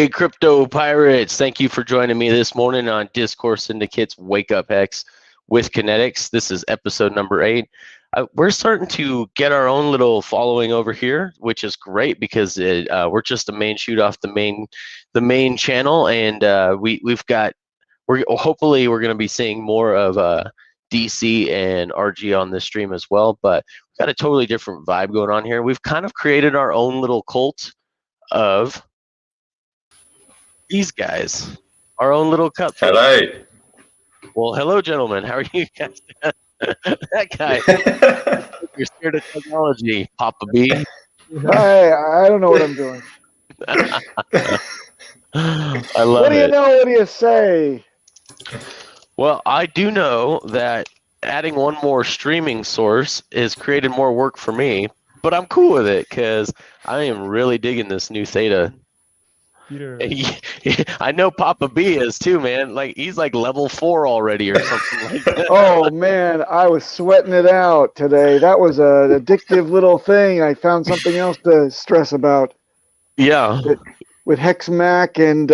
Hey, crypto pirates. Thank you for joining me this morning on Discourse Syndicate's Wake Up Hex with KNTX. This is episode number 8. We're starting to get our own little following over here, which is great because we're just the main shoot off the main channel, and hopefully we're going to be seeing more of DC and RG on this stream as well. But we've got a totally different vibe going on here. We've kind of created our own little cult of these guys, our own little cup. Hello. Well, hello, gentlemen. How are you guys? That guy. You're scared of technology, Papa B. I don't know what I'm doing. I love What do you it. know? What do you say? Well, I do know that adding one more streaming source has created more work for me, but I'm cool with it because I am really digging this new Theta. Peter. I know Papa B is too, man. Like he's like level 4 already or something like that. Oh man, I was sweating it out today. That was an addictive little thing. I found something else to stress about. Yeah. With Hexmac and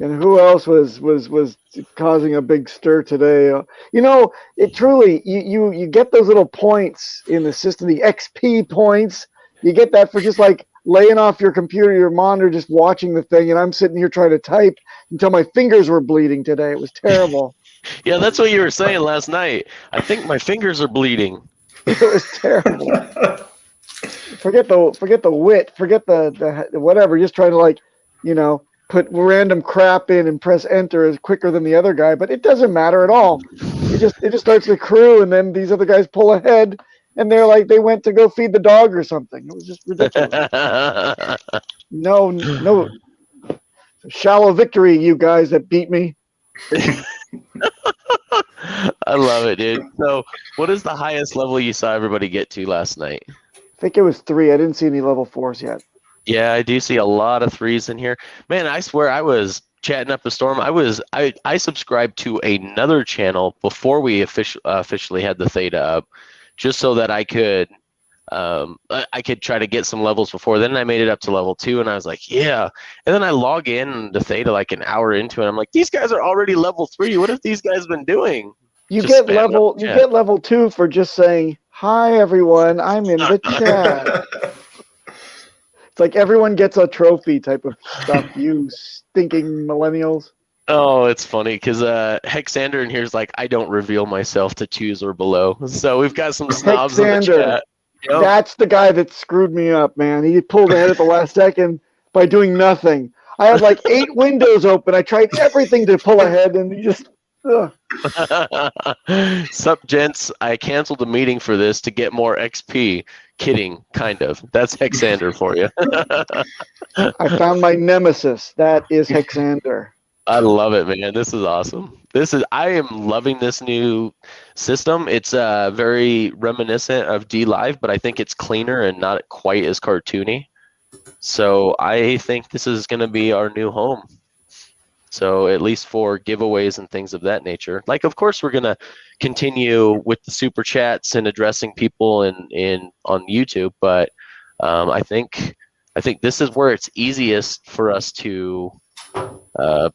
who else was causing a big stir today? You know, it truly you get those little points in the system, the XP points. You get that for just like laying off your computer, your monitor, just watching the thing, and I'm sitting here trying to type until my fingers were bleeding today. It was terrible. Yeah, that's what you were saying last night. I think my fingers are bleeding. It was terrible. Forget the wit, forget the whatever. Just trying to, like, you know, put random crap in and press enter is quicker than the other guy, but it doesn't matter at all. It just starts to accrue, and then these other guys pull ahead. And they're like, they went to go feed the dog or something. It was just ridiculous. No. Shallow victory, you guys that beat me. I love it, dude. So what is the highest level you saw everybody get to last night? I think it was 3. I didn't see any level 4s yet. Yeah, I do see a lot of 3s in here. Man, I swear I was chatting up a storm. I subscribed to another channel before we officially had the Theta up, just so that I could try to get some levels before. Then I made it up to level 2, and I was like, yeah. And then I log in to Theta like an hour into it. I'm like, these guys are already level 3. What have these guys been doing? You Just get level 2 for just saying, hi everyone, I'm in the chat. It's like everyone gets a trophy type of stuff, you stinking millennials. Oh, it's funny because Hexander in here is like, I don't reveal myself to 2s or below. So we've got some snobs in the chat. Yep. That's the guy that screwed me up, man. He pulled ahead at the last second by doing nothing. I had like 8 windows open. I tried everything to pull ahead, and he just... Sup, gents? I canceled the meeting for this to get more XP. Kidding, kind of. That's Hexander for you. I found my nemesis. That is Hexander. I love it, man. This is awesome. I am loving this new system. It's very reminiscent of DLive, but I think it's cleaner and not quite as cartoony. So I think this is going to be our new home. So at least for giveaways and things of that nature. Like, of course, we're going to continue with the super chats and addressing people on YouTube, but I think this is where it's easiest for us to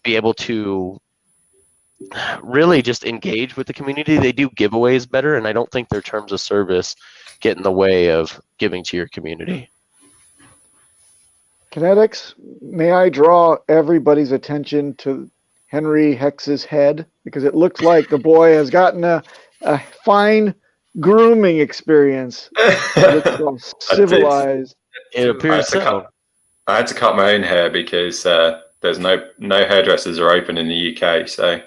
be able to really just engage with the community. They do giveaways better, and I don't think their terms of service get in the way of giving to your community. KNTX, may I draw everybody's attention to Henry Hex's head? Because it looks like the boy has gotten a fine grooming experience. It's civilized. It appears so. I had to cut my own hair because there's no hairdressers are open in the UK, so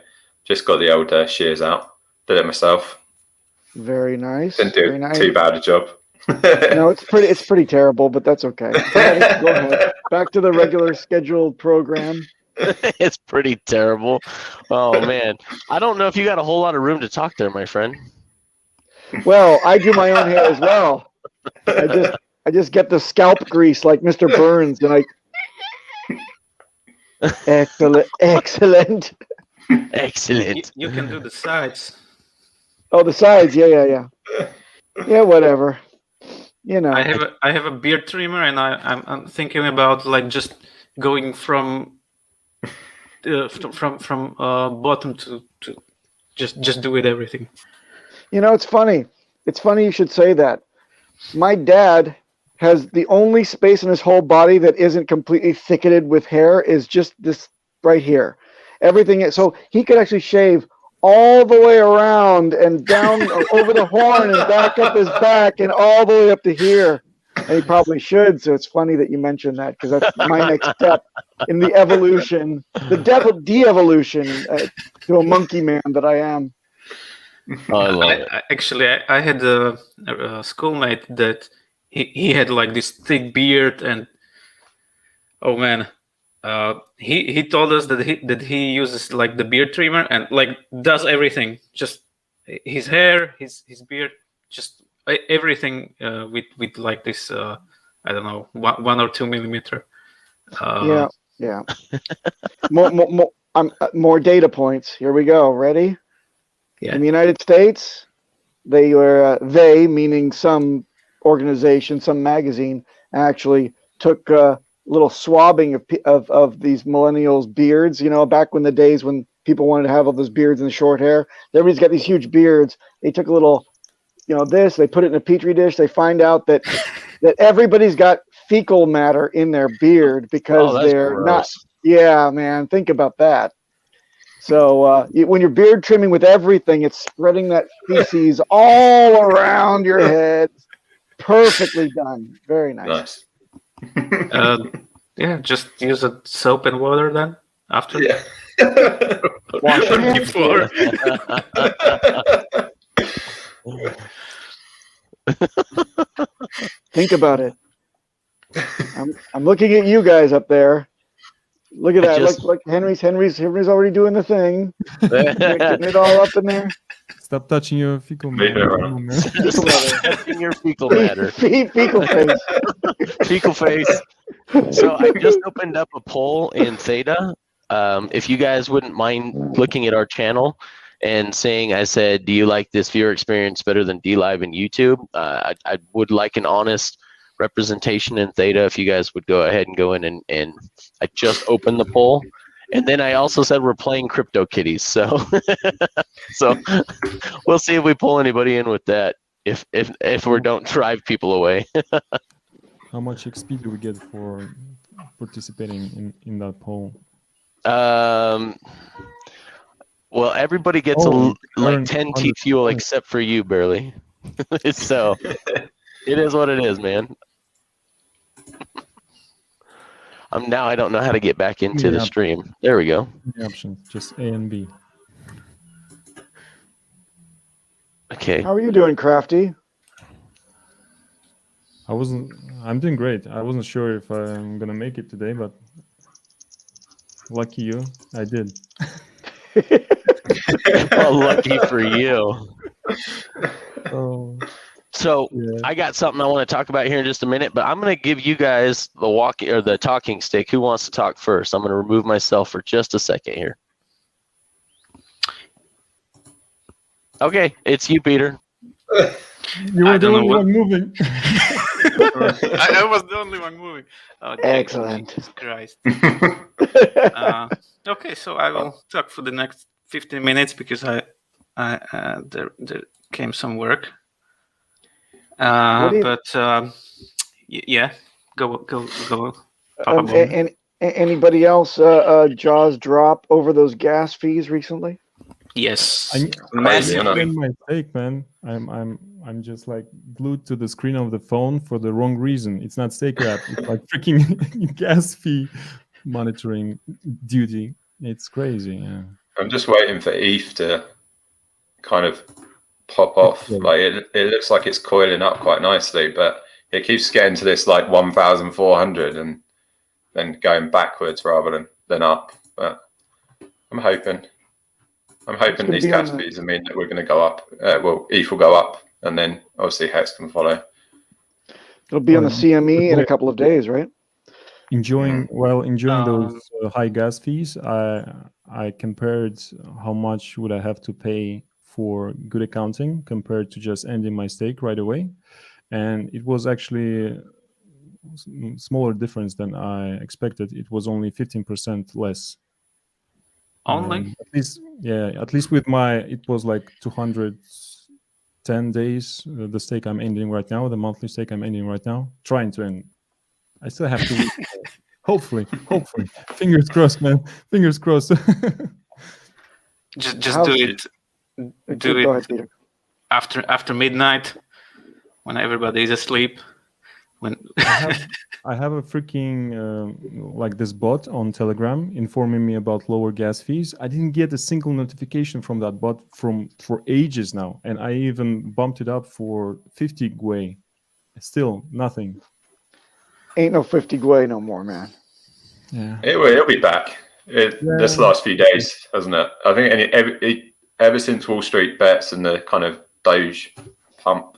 just got the old shears out. Did it myself. Very nice. Didn't do too bad a job. No, it's pretty terrible, but that's okay. Go ahead. Back to the regular scheduled program. It's pretty terrible. Oh man, I don't know if you got a whole lot of room to talk there, my friend. Well, I do my own hair as well. I just get the scalp grease like Mr. Burns, and I. Excellent. You can do the sides. Oh, the sides, yeah. Yeah, whatever. You know. I have a beard trimmer, and I'm thinking about like just going from from bottom to just do it everything. You know, it's funny. It's funny you should say that. My dad has the only space in his whole body that isn't completely thicketed with hair is just this right here. Everything, so he could actually shave all the way around and down over the horn and back up his back and all the way up to here. And he probably should. So it's funny that you mentioned that, because that's my next step in the evolution, the de-evolution to a monkey man that I am. Oh, I love it. I had a schoolmate that he had like this thick beard, and oh man, he told us that he uses like the beard trimmer and like does everything, just his hair, his beard, just everything with like this I don't know, 1 or 2 millimeter. Yeah. More data points. Here we go. Ready? Yeah. In the United States, they were they meaning some organization, some magazine, actually took a little swabbing of these millennials' beards. You know, back when the days when people wanted to have all those beards and the short hair, everybody's got these huge beards. They took a little, they put it in a petri dish. They find out that everybody's got fecal matter in their beard because they're gross. not. Yeah, man, think about that. So when you're beard trimming with everything, it's spreading that feces all around your head. Perfectly done. Very nice. Yeah, just use a soap and water then after. Yeah. Wash your hands. Before. Think about it. I'm looking at you guys up there. Look at that. Look, Henry's already doing the thing. Getting it all up in there. Stop touching your fecal matter. Touching your fecal matter. Fecal face. Fecal face. So I just opened up a poll in Theta. If you guys wouldn't mind looking at our channel and saying, I said, do you like this viewer experience better than DLive and YouTube? I would like an honest representation in Theta if you guys would go ahead and go in and I just opened the poll. And then I also said we're playing CryptoKitties, so so we'll see if we pull anybody in with that. If we don't drive people away. How much XP do we get for participating in that poll? Well, everybody gets like 10 T fuel except for you, Burley. So it is what it is, man. Now I don't know how to get back into the stream. There we go. The options, just A and B. Okay. How are you doing, Crafty? I'm doing great. I wasn't sure if I'm gonna make it today, but lucky you, I did. Well, lucky for you. Oh. So I got something I want to talk about here in just a minute, but I'm going to give you guys the talking stick. Who wants to talk first? I'm going to remove myself for just a second here. Okay, it's you, Peter. You were the only one moving. I was the only one moving. Oh, excellent. Jesus Christ. Okay, so I will talk for the next 15 minutes because there came some work. Yeah, go. And anybody else jaws drop over those gas fees recently? Yes, massively. My take, man. I'm just like glued to the screen of the phone for the wrong reason. It's not stake wrap. It's like freaking gas fee monitoring duty. It's crazy. Yeah. I'm just waiting for ETH to kind of pop off. Like it looks like it's coiling up quite nicely, but it keeps getting to this like 1,400 and then going backwards rather than up. But I'm hoping these gas fees mean that we're going to go up. ETH will go up, and then obviously Hex can follow. It'll be on the CME in a couple of days, right? Enjoying those high gas fees, I compared how much would I have to pay for good accounting compared to just ending my stake right away, and it was actually a smaller difference than I expected. It was only 15% less. only. At least with it was like 210 days. The stake I'm ending right now, the monthly stake I'm ending right now, trying to end. I still have to wait. Hopefully, fingers crossed, man. Fingers crossed. Just How's do it- it. Go ahead, Peter. After midnight, when everybody is asleep. When I have a freaking like this bot on Telegram informing me about lower gas fees. I didn't get a single notification from that bot for ages now, and I even bumped it up for 50 gwei. Still nothing. Ain't no 50 gwei no more, man. Yeah. It'll be back. This last few days, hasn't it? I think ever since Wall Street bets and the kind of Doge pump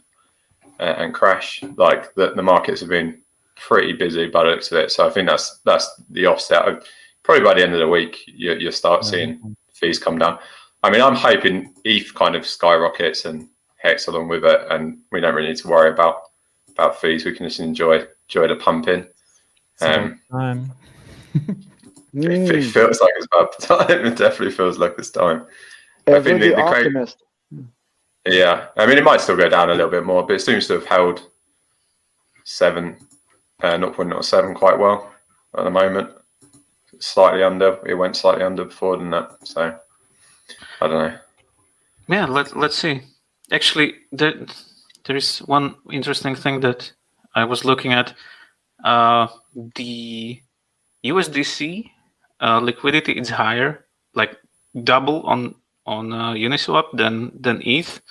and crash, like the markets have been pretty busy by the looks of it. So I think that's the offset. Probably by the end of the week, you'll start seeing fees come down. I mean, I'm hoping ETH kind of skyrockets and Hex along with it, and we don't really need to worry about fees. We can just enjoy the pumping. Time. It feels like it's about time. It definitely feels like it's time. I think the optimist. Yeah, I mean, it might still go down a little bit more, but it seems to have held 0.07 quite well at the moment. Slightly under. It went slightly under before, didn't it? So I don't know. Yeah, let's see. Actually, there is one interesting thing that I was looking at. The USDC liquidity is higher, like double on Uniswap than ETH,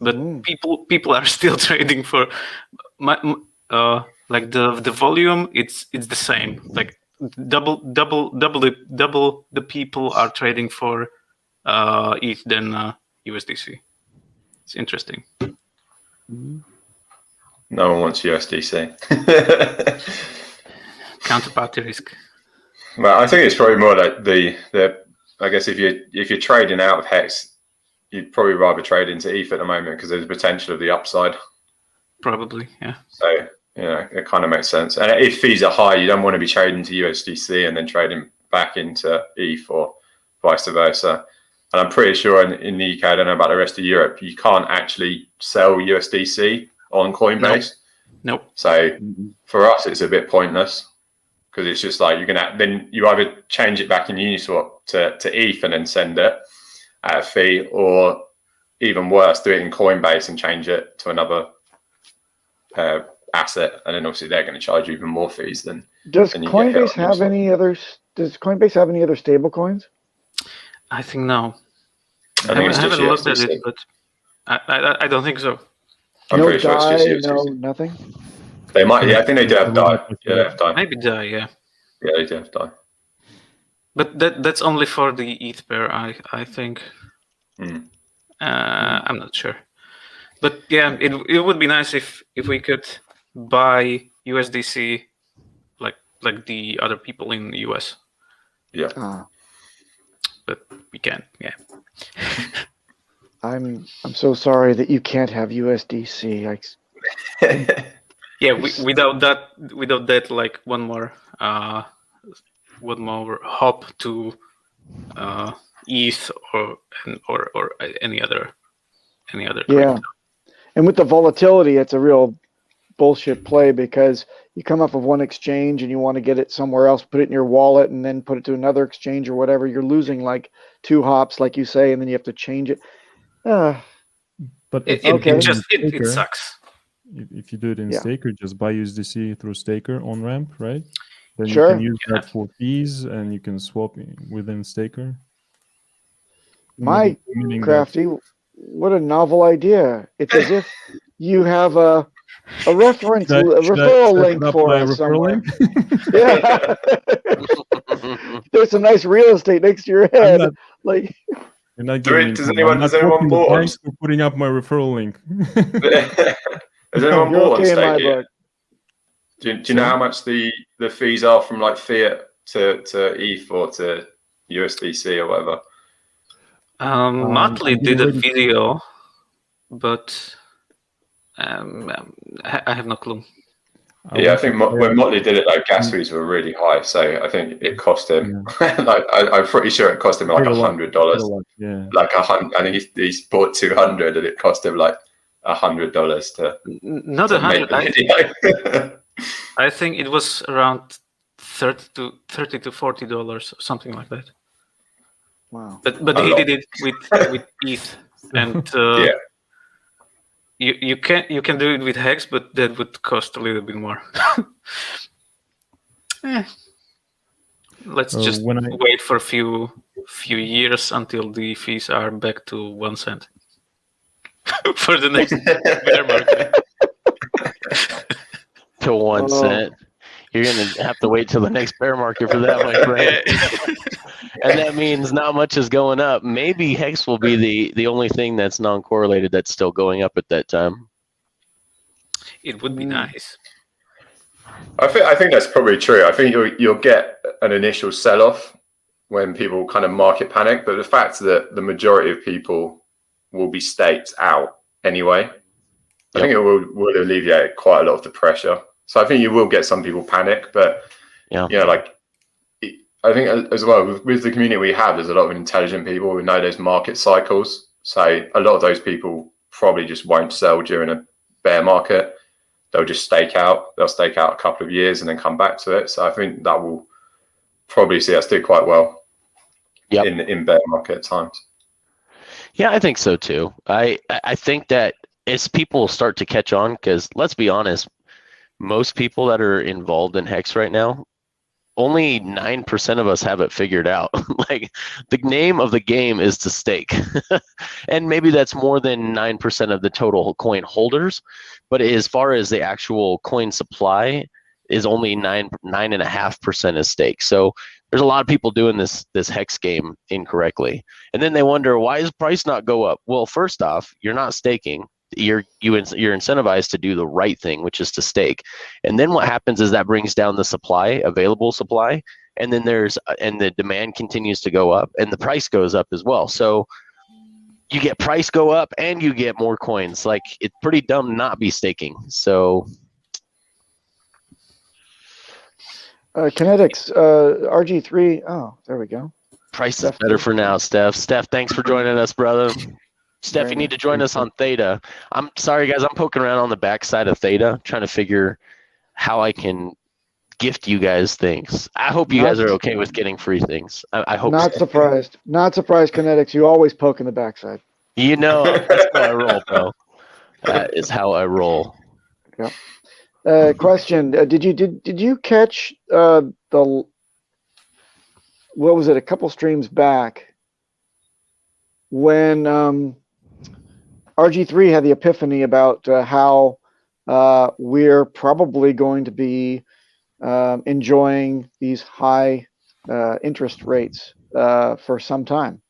but people are still trading for like the volume. It's the same. Like double the people are trading for ETH than USDC. It's interesting. No one wants USDC. Counterparty risk. Well, I think it's probably more like the. I guess if you're trading out of Hex, you'd probably rather trade into ETH at the moment because there's the potential of the upside. Probably, yeah. So it kind of makes sense. And if fees are high, you don't want to be trading to USDC and then trading back into ETH or vice versa. And I'm pretty sure in the UK, I don't know about the rest of Europe, you can't actually sell USDC on Coinbase. Nope. So for us, it's a bit pointless because it's just like then you either change it back in Uniswap to ETH and then send it at a fee, or even worse, do it in Coinbase and change it to another asset, and then obviously they're going to charge you even more fees than. Does Coinbase have any other? Does Coinbase have any other stable coins? I think no. I think I haven't looked at USDC. it, but I don't think so. I'm No pretty sure it's DAI, just no USDC. nothing. They might. Yeah, I think they do have DAI. Yeah, they have DAI. Maybe DAI, yeah. Yeah, they do have DAI. But that's only for the ETH pair, I think. I'm not sure. But yeah, it would be nice if we could buy USDC like the other people in the US. Yeah. But we can't, yeah. I'm so sorry that you can't have USDC. Yeah, without that, like one more hop to ETH or any other. Yeah, and with the volatility, it's a real bullshit play because you come off of one exchange and you want to get it somewhere else, put it in your wallet, and then put it to another exchange or whatever. You're losing like 2 hops, like you say, and then you have to change it. But it sucks. If you do it in Staker, just buy USDC through Staker on ramp, right? Then Sure. you can use that for fees, and you can swap within Staker. My Crafty, what a novel idea! It's as if you have a reference, a referral link for us somewhere. Yeah, there's some nice real estate next to your head. You're not giving does anyone bought? For putting up my referral link. Has anyone bought on okay in my Stake yet? book. Do you know how much the fees are from like fiat to ETH or to USDC or whatever? Motley did a video, but I have no clue. I think when Motley did it, like gas fees were really high, so I think it cost him. Like I'm pretty sure it cost him like $100. Yeah. Like 100. I think he bought 200, and it cost him like $100 to Not to 100. make the video. I think it was around $30 to $40, or something like that. Wow. But he did it with ETH, and Yeah. you can do it with Hex, but that would cost a little bit more. Let's just wait for a few years until the fees are back to 1 cent for the next bear market. To 1 cent. You're going to have to wait till the next bear market for that, my friend. And that means not much is going up. Maybe Hex will be the only thing that's non-correlated that's still going up at that time. It would be nice. I think that's probably true. I think you'll get an initial sell-off when people kind of market panic, but the fact that the majority of people will be staked out anyway, I think it will alleviate quite a lot of the pressure. So I think you will get some people panic, but like I think as well with the community we have, there's a lot of intelligent people who know those market cycles. So a lot of those people probably just won't sell during a bear market. They'll just stake out. They'll stake out a couple of years and then come back to it. So I think that will probably see us do quite well in bear market times. Yeah, I think so too. I think that as people start to catch on, because let's be honest, most people that are involved in Hex right now, only 9% of us have it figured out. Like the name of the game is to stake. And maybe that's more than 9% of the total coin holders. But as far as the actual coin supply is only 9.5% is stake. So there's a lot of people doing this Hex game incorrectly. And then they wonder, why is price not go up? Well, first off, you're not staking. You're incentivized to do the right thing, which is to stake. And then what happens is that brings down the supply, available supply, and then the demand continues to go up and the price goes up as well. So you get price go up and you get more coins. Like it's pretty dumb to not be staking. So KNTX, RG3. Oh, there we go. Price is better for now, Steph. Steph, thanks for joining us, brother. Steph, you need to join us on Theta. I'm sorry, guys. I'm poking around on the backside of Theta, trying to figure how I can gift you guys things. I hope you guys are okay with getting free things. I hope. Not surprised. Not surprised, KNTX. You always poke in the backside. You know, that's how I roll, bro. That is how I roll. Yeah. Question: Did you catch the what was it? A couple streams back when RG3 had the epiphany about how we're probably going to be enjoying these high interest rates for some time.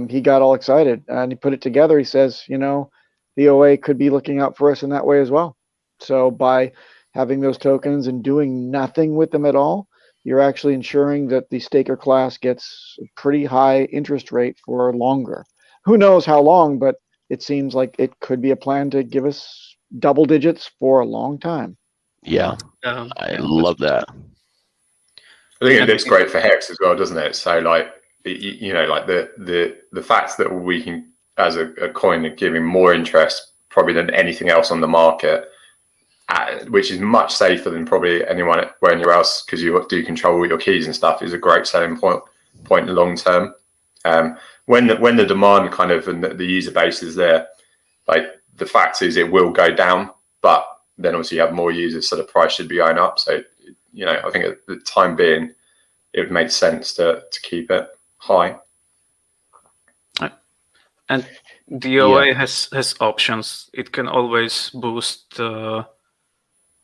He got all excited and he put it together. He says, the OA could be looking out for us in that way as well. So by having those tokens and doing nothing with them at all, you're actually ensuring that the staker class gets a pretty high interest rate for longer. Who knows how long, but it seems like it could be a plan to give us double digits for a long time. Yeah, I love that. I think it looks great for Hex as well, doesn't it? So like, like the fact that we can, as a coin, giving more interest probably than anything else on the market, which is much safer than probably anywhere else because you do control all your keys and stuff, is a great selling point long term. When the demand kind of and the user base is there, like the fact is it will go down, but then obviously you have more users, so the price should be going up. So I think at the time being, it would make sense to keep it high. And the OA has options. It can always boost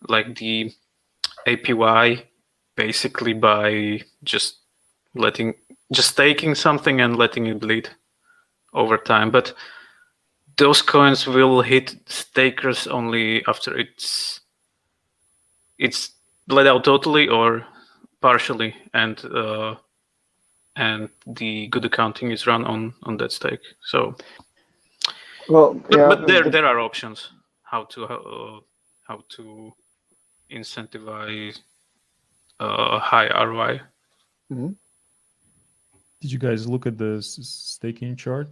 like the APY basically by just taking something and letting it bleed over time. But those coins will hit stakers only after it's bled out totally or partially, and the good accounting is run on that stake. So, but there are options how to incentivize high ROI. Mm-hmm. Did you guys look at the staking chart?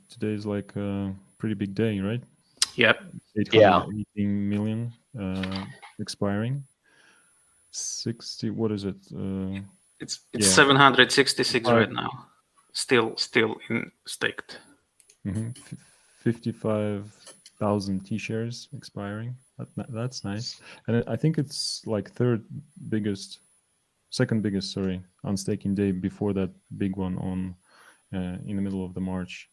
Today is like a pretty big day, right? Yep. 818 million expiring. 60. What is it? It's Yeah. 766 right now. Still in staked. 55,000 T-shares expiring. That's nice. And I think it's like second biggest, on staking day before that big one on in the middle of the March.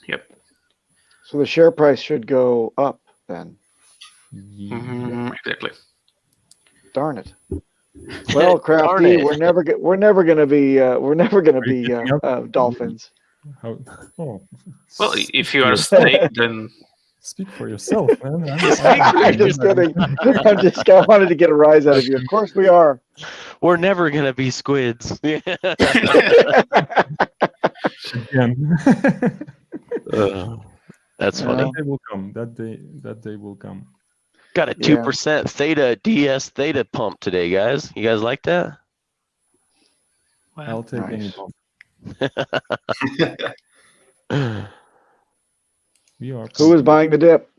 Yep. So the share price should go up then. Exactly. Darn it. Well, Crafty, we're never gonna be dolphins. Oh. Well, if you are staked, then speak for yourself, man. I'm just kidding. I wanted to get a rise out of you. Of course we are. We're never gonna be squids. Again. That's funny. That day will come. That day will come. Got a 2% theta DS theta pump today, guys. You guys like that? Well, I'll take any pump. Who was buying the dip?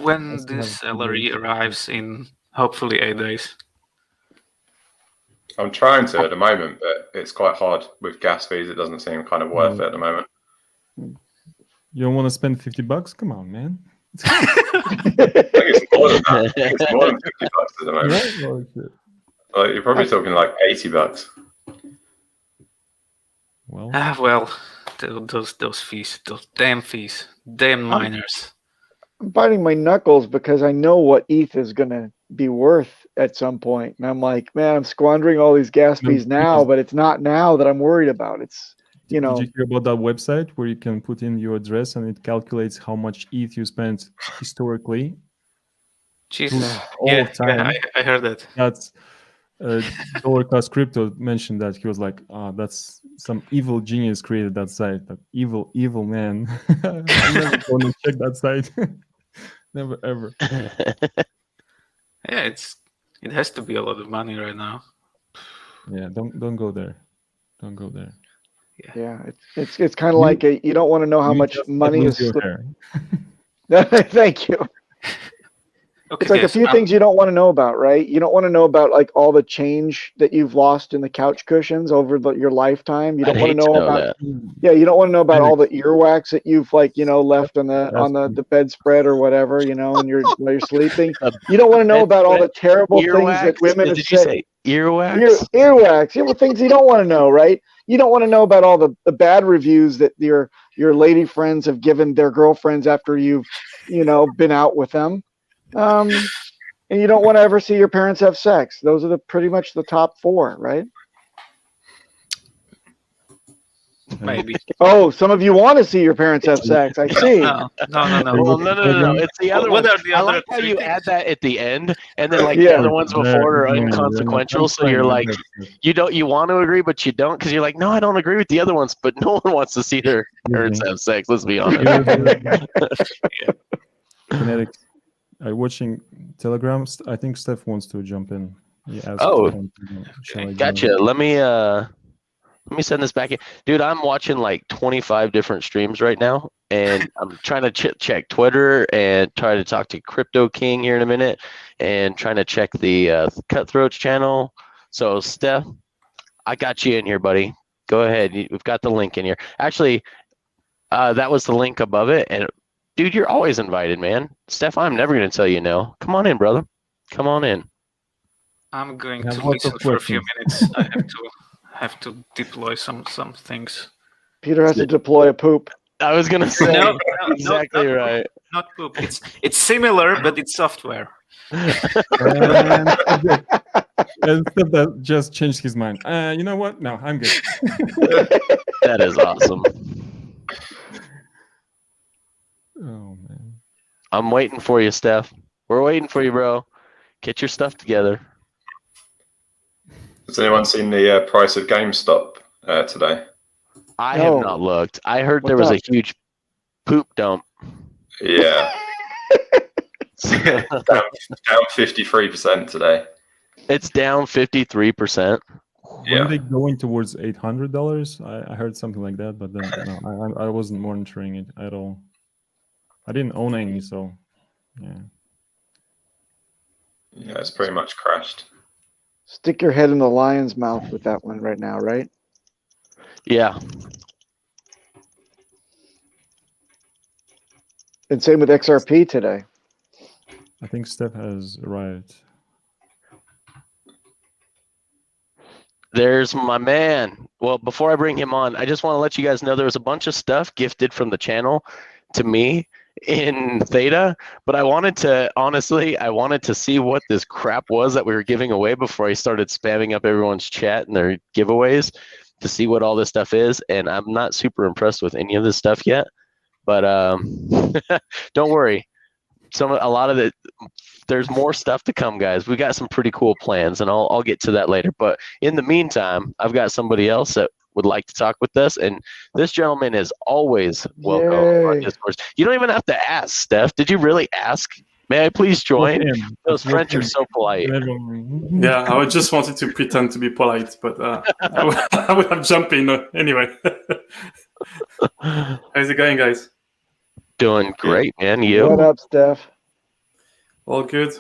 When this salary arrives in hopefully 8 days. I'm trying to at the moment, but it's quite hard with gas fees. It doesn't seem kind of worth it at the moment. You don't want to spend $50? Come on, man. I think it's more than that. I think it's more than $50 at the moment. Like, you're probably talking like $80. Well, Those fees, those damn fees, damn miners. I'm biting my knuckles because I know what ETH is going to be worth at some point. And I'm like, man, I'm squandering all these gas fees now, but it's not now that I'm worried about. It's, you know. Did you hear about that website where you can put in your address and it calculates how much ETH you spent historically? Jesus. All time. I heard that. That's Dollar Cost Crypto mentioned that. He was like, that's some evil genius created that site. That evil man. I'm never going to check that site. Never ever. Yeah, it has to be a lot of money right now. Yeah, don't go there. Don't go there. Yeah, it's kind of like you don't want to know how much money is. Thank you. Okay, it's like a few things you don't want to know about, right? You don't want to know about like all the change that you've lost in the couch cushions over your lifetime. You don't want to know about you don't want to know about all the earwax that you've left on the bedspread or whatever, while you're sleeping. You don't want to know about all the terrible things that women have said. Say earwax? Earwax. Yeah, well, things you don't want to know, right? You don't want to know about all the bad reviews that your lady friends have given their girlfriends after you've been out with them. And you don't want to ever see your parents have sex. Those are pretty much the top 4, right? Maybe. Oh, some of you want to see your parents have sex. I see. No. Well, no. It's the other one. I like how you add that at the end, and then the other ones before are inconsequential. So you're like, you want to agree, but you don't, because you're like, no, I don't agree with the other ones, but no one wants to see their parents have sex. Let's be honest. KNTX. Watching Telegram. I think Steph wants to jump in. Gotcha. Let me send this back in. Dude, I'm watching like 25 different streams right now, and I'm trying to check Twitter and try to talk to Crypto King here in a minute, and trying to check the Cutthroats channel. So, Steph, I got you in here, buddy. Go ahead. We've got the link in here. Actually, that was the link above it, and dude, you're always invited, man. Steph, I'm never going to tell you no. Come on in, brother. Come on in. I'm going to listen for a few minutes. I have to deploy some things. Peter has to deploy a poop. I was going to say exactly right. Not poop. It's similar, but it's software. And Steph just changed his mind. You know what? No, I'm good. That is awesome. Oh man, I'm waiting for you, Steph. We're waiting for you, bro. Get your stuff together. Has anyone seen the price of GameStop today? I have not looked. I heard there was a huge poop dump. Yeah. Down 53% today. It's down 53%. Yeah. When they going towards $800, I heard something like that, but then no, I wasn't monitoring it at all. I didn't own any, so yeah. Yeah, it's pretty much crashed. Stick your head in the lion's mouth with that one right now, right? Yeah. And same with XRP today. I think Steph has arrived. There's my man. Well, before I bring him on, I just want to let you guys know there was a bunch of stuff gifted from the channel to me in Theta, but I wanted to see what this crap was that we were giving away before I started spamming up everyone's chat and their giveaways to see what all this stuff is, and I'm not super impressed with any of this stuff yet, but don't worry. There's more stuff to come, guys. We got some pretty cool plans, and I'll get to that later. But in the meantime, I've got somebody else that would like to talk with us, and this gentleman is always welcome on Discourse. You don't even have to ask, Steph. Did you really ask? May I please join? Those French are so polite. Yeah, I just wanted to pretend to be polite, but I would have jumped in anyway. How's it going, guys? Doing great, man. You? What up, Steph? All good.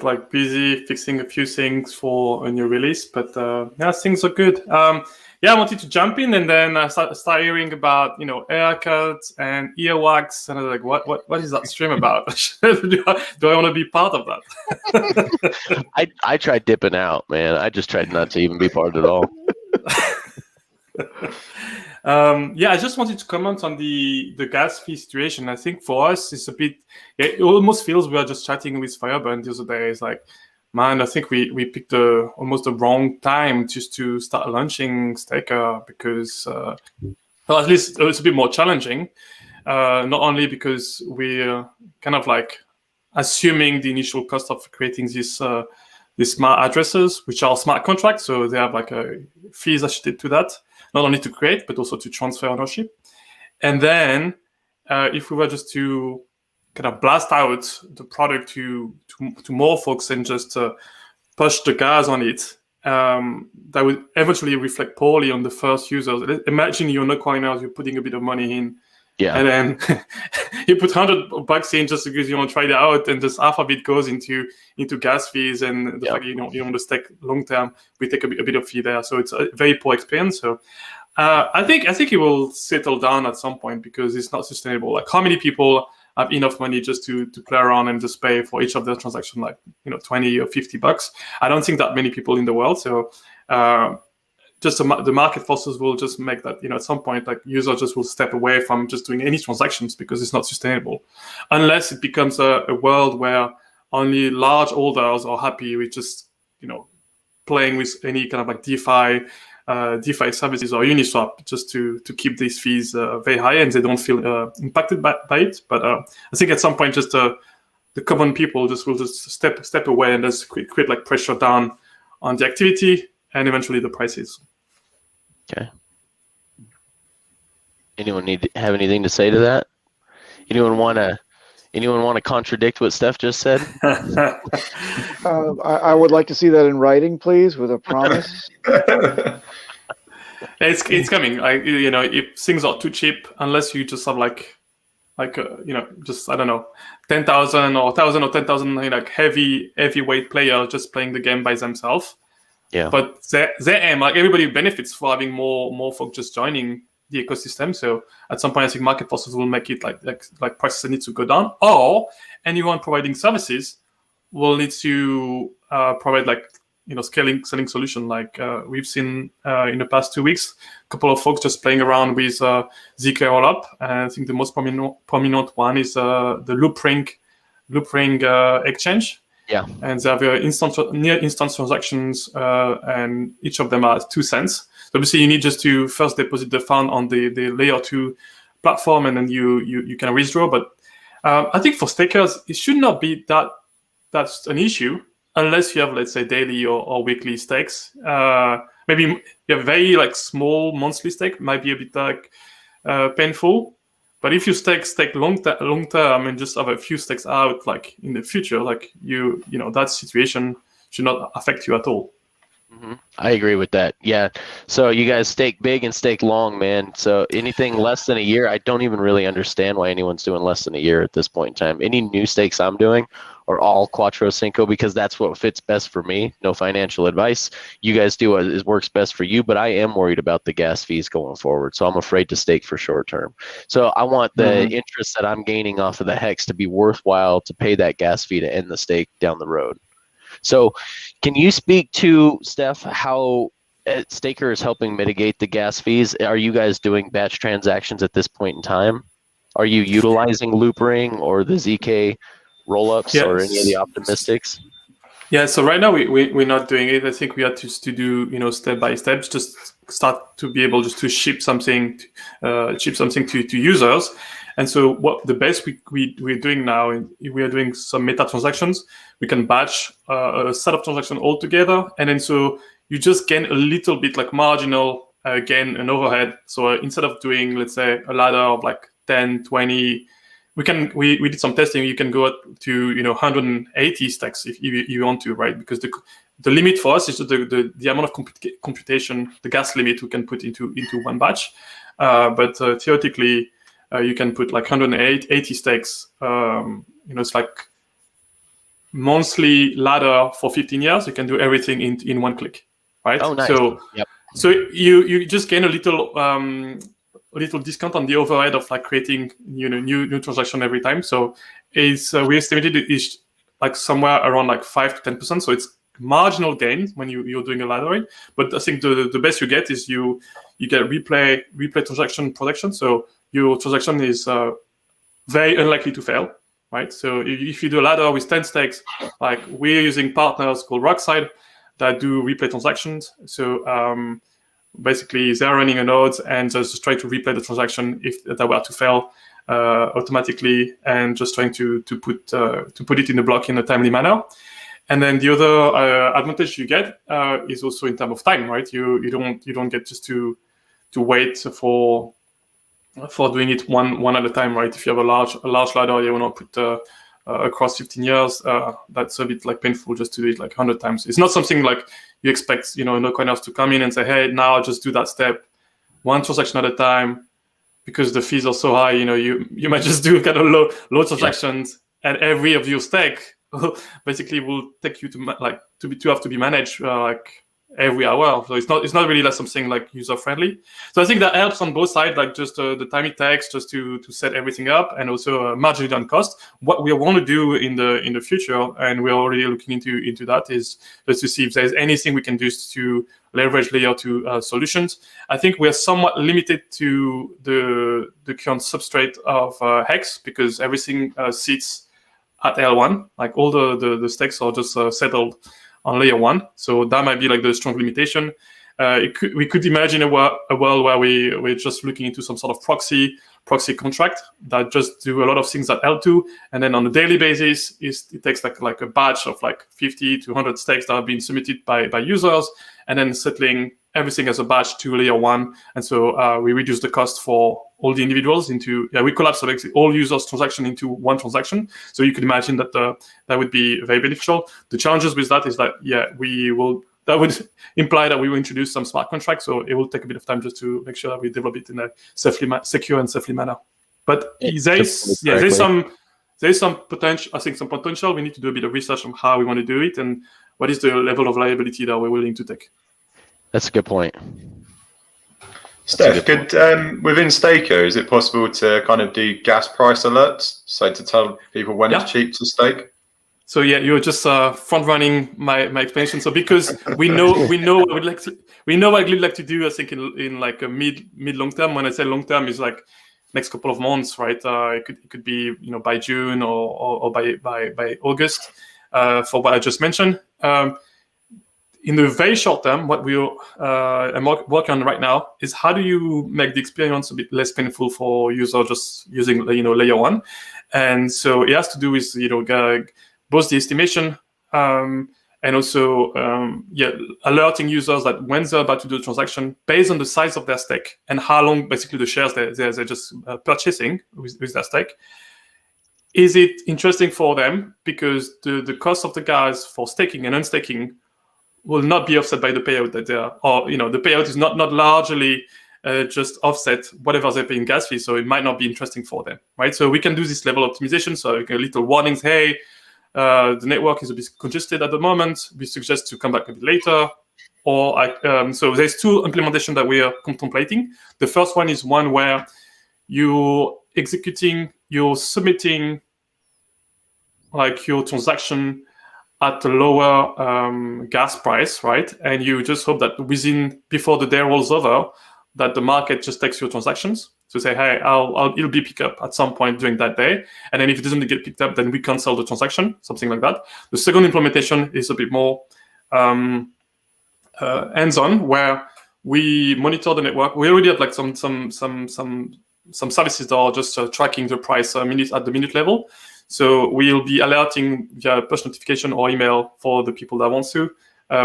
Like busy fixing a few things for a new release, but yeah, things are good. Yeah, I wanted to jump in, and then I start hearing about haircuts and earwax, and I was like, what is that stream about? Do I want to be part of that? I tried dipping out, man. I just tried not to even be part at all. Yeah, I just wanted to comment on the gas fee situation. I think for us, it's a bit. It almost feels we are just chatting with Fireburn the other day. It's like, man, I think we picked almost the wrong time just to start launching Staker because, well, at least it's a bit more challenging. Not only because we're kind of like assuming the initial cost of creating these smart addresses, which are smart contracts, so they have like fees associated to that. Not only to create, but also to transfer ownership. And then if we were just to kind of blast out the product to more folks and just push the gas on it, that would eventually reflect poorly on the first users. Imagine you're no coiners, you're putting a bit of money in. Yeah. And then you put $100 in just because you want to try it out, and just half of it goes into gas fees, and the fact you want to stake long term, we take a bit of fee there. So it's a very poor experience. So I think it will settle down at some point because it's not sustainable. Like, how many people have enough money just to play around and just pay for each of their transactions, like $20 or $50? I don't think that many people in the world. So just the market forces will just make that, at some point, like, users just will step away from just doing any transactions because it's not sustainable, unless it becomes a world where only large holders are happy with just, playing with any kind of like DeFi services or Uniswap just to keep these fees very high, and they don't feel impacted by it. But I think at some point, just the common people will just step away and just create like pressure down on the activity and eventually the prices. Okay. Anyone have anything to say to that? Anyone want to contradict what Steph just said? I would like to see that in writing, please, with a promise. It's coming. If things are too cheap, unless you just have just, I don't know, 10,000 or 1,000 or 10,000 like heavyweight players just playing the game by themselves. Yeah. But they aim, like, everybody benefits for having more folks just joining the ecosystem. So at some point, I think market forces will make it like prices need to go down, or anyone providing services will need to provide selling solution. Like we've seen in the past 2 weeks, a couple of folks just playing around with ZK Rollup. I think the most prominent one is the Loopring exchange. Yeah, and they have near instant transactions, and each of them are 2 cents. So obviously, you need just to first deposit the fund on the layer 2 platform, and then you can withdraw. But I think for stakers, it should not be that's an issue unless you have, let's say, daily or weekly stakes. Maybe you have very small monthly stake, might be a bit painful. But if you stake long term and just have a few stakes out, like in the future, like you know that situation should not affect you at all. I agree with that. Yeah. So you guys stake big and stake long, man. So anything less than a year, I don't even really understand why anyone's doing less than a year at this point in time. Any new stakes I'm doing are all Quattro Cinco because that's what fits best for me. No financial advice. You guys do what works best for you, but I am worried about the gas fees going forward. So I'm afraid to stake for short term. So I want the interest that I'm gaining off of the hex to be worthwhile to pay that gas fee to end the stake down the road. So can you speak to, Steph, how Staker is helping mitigate the gas fees? Are you guys doing batch transactions at this point in time? Are you utilizing Loopring or the ZK rollups or any of the optimistics? Yeah, so right now we're not doing it. I think we had to do step by step, just start to be able just to ship something to users. And so what the best we're doing now, we are doing some meta transactions. We can batch a set of transactions all together, and then so you just gain a little bit like marginal gain and overhead. So instead of doing, let's say, a ladder of like 10, 20, we did some testing. You can go up to 180 stacks if you want to, right? Because the limit for us is the amount of computation, the gas limit we can put into one batch. But theoretically, you can put like 180 stacks. It's like monthly ladder for 15 years. You can do everything in one click, right? Oh, nice. So you just gain a little discount on the overhead of like creating new transaction every time. So it's we estimated it is like somewhere around like 5 to 10%. So it's marginal gain when you're doing a laddering. But I think the best you get is you get replay transaction protection. So your transaction is very unlikely to fail, right? So if you do a ladder with 10 stakes, like we're using partners called Rockside that do replay transactions. So basically they're running a node and just try to replay the transaction if that were to fail automatically, and just trying to put it in the block in a timely manner. And then the other advantage you get is also in terms of time, right? You don't get just to wait for doing it one at a time, right? If you have a large ladder, you want to put across 15 years, that's a bit like painful just to do it like 100 times. It's not something like you expect, no coiners to come in and say, hey, now just do that step one transaction at a time, because the fees are so high. You might just do kind of low transactions, and every of your stake basically will take you to have to be managed like every hour. So it's not really like something like user friendly. So I think that helps on both sides, like just the time it takes just to set everything up, and also marginally on cost. What we want to do in the future, and we're already looking into that, is just to see if there's anything we can do to leverage layer 2 solutions. I think we're somewhat limited to the current substrate of Hex, because everything sits at L1. Like all the stakes are just settled on layer 1. So that might be like the strong limitation. We could imagine a world where we're just looking into some sort of proxy contract that just do a lot of things at L2, and then on a daily basis, it takes like a batch of like 50 to 100 stakes that have been submitted by users, and then settling everything as a batch to layer 1. And so we reduce the cost for all the individuals we collapse all users' transaction into one transaction. So you could imagine that that would be very beneficial. The challenges with that is that that would imply that we will introduce some smart contracts, so it will take a bit of time just to make sure that we develop it in a secure and safely manner. But there's some potential. I think some potential. We need to do a bit of research on how we want to do it and what is the level of liability that we're willing to take. That's a good point. Steph, within Staker, is it possible to kind of do gas price alerts, so to tell people when it's cheap to stake? So yeah, you're just front running my explanation. So because we know what we'd like to do. I think in like a mid long term. When I say long term, is like next couple of months, right? It could be by June or by August for what I just mentioned. In the very short term, what we are working on right now is how do you make the experience a bit less painful for users just using layer 1, and so it has to do with both the estimation and and also alerting users that when they're about to do a transaction based on the size of their stake and how long basically the shares they're just purchasing with their stake. Is it interesting for them because the cost of the gas for staking and unstaking will not be offset by the payout that they are, or the payout is not largely just offset whatever they pay in gas fees, so it might not be interesting for them, right? So we can do this level optimization, so little warnings, hey, the network is a bit congested at the moment, we suggest to come back a bit later, or so there's two implementations that we are contemplating. The first one is one where you're submitting like your transaction at a lower gas price, right? And you just hope that before the day rolls over, that the market just takes your transactions. So say, hey, it'll be picked up at some point during that day. And then if it doesn't get picked up, then we cancel the transaction, something like that. The second implementation is a bit more hands-on, where we monitor the network. We already have like some services that are just tracking the price at the minute level. So we'll be alerting via push notification or email for the people that want to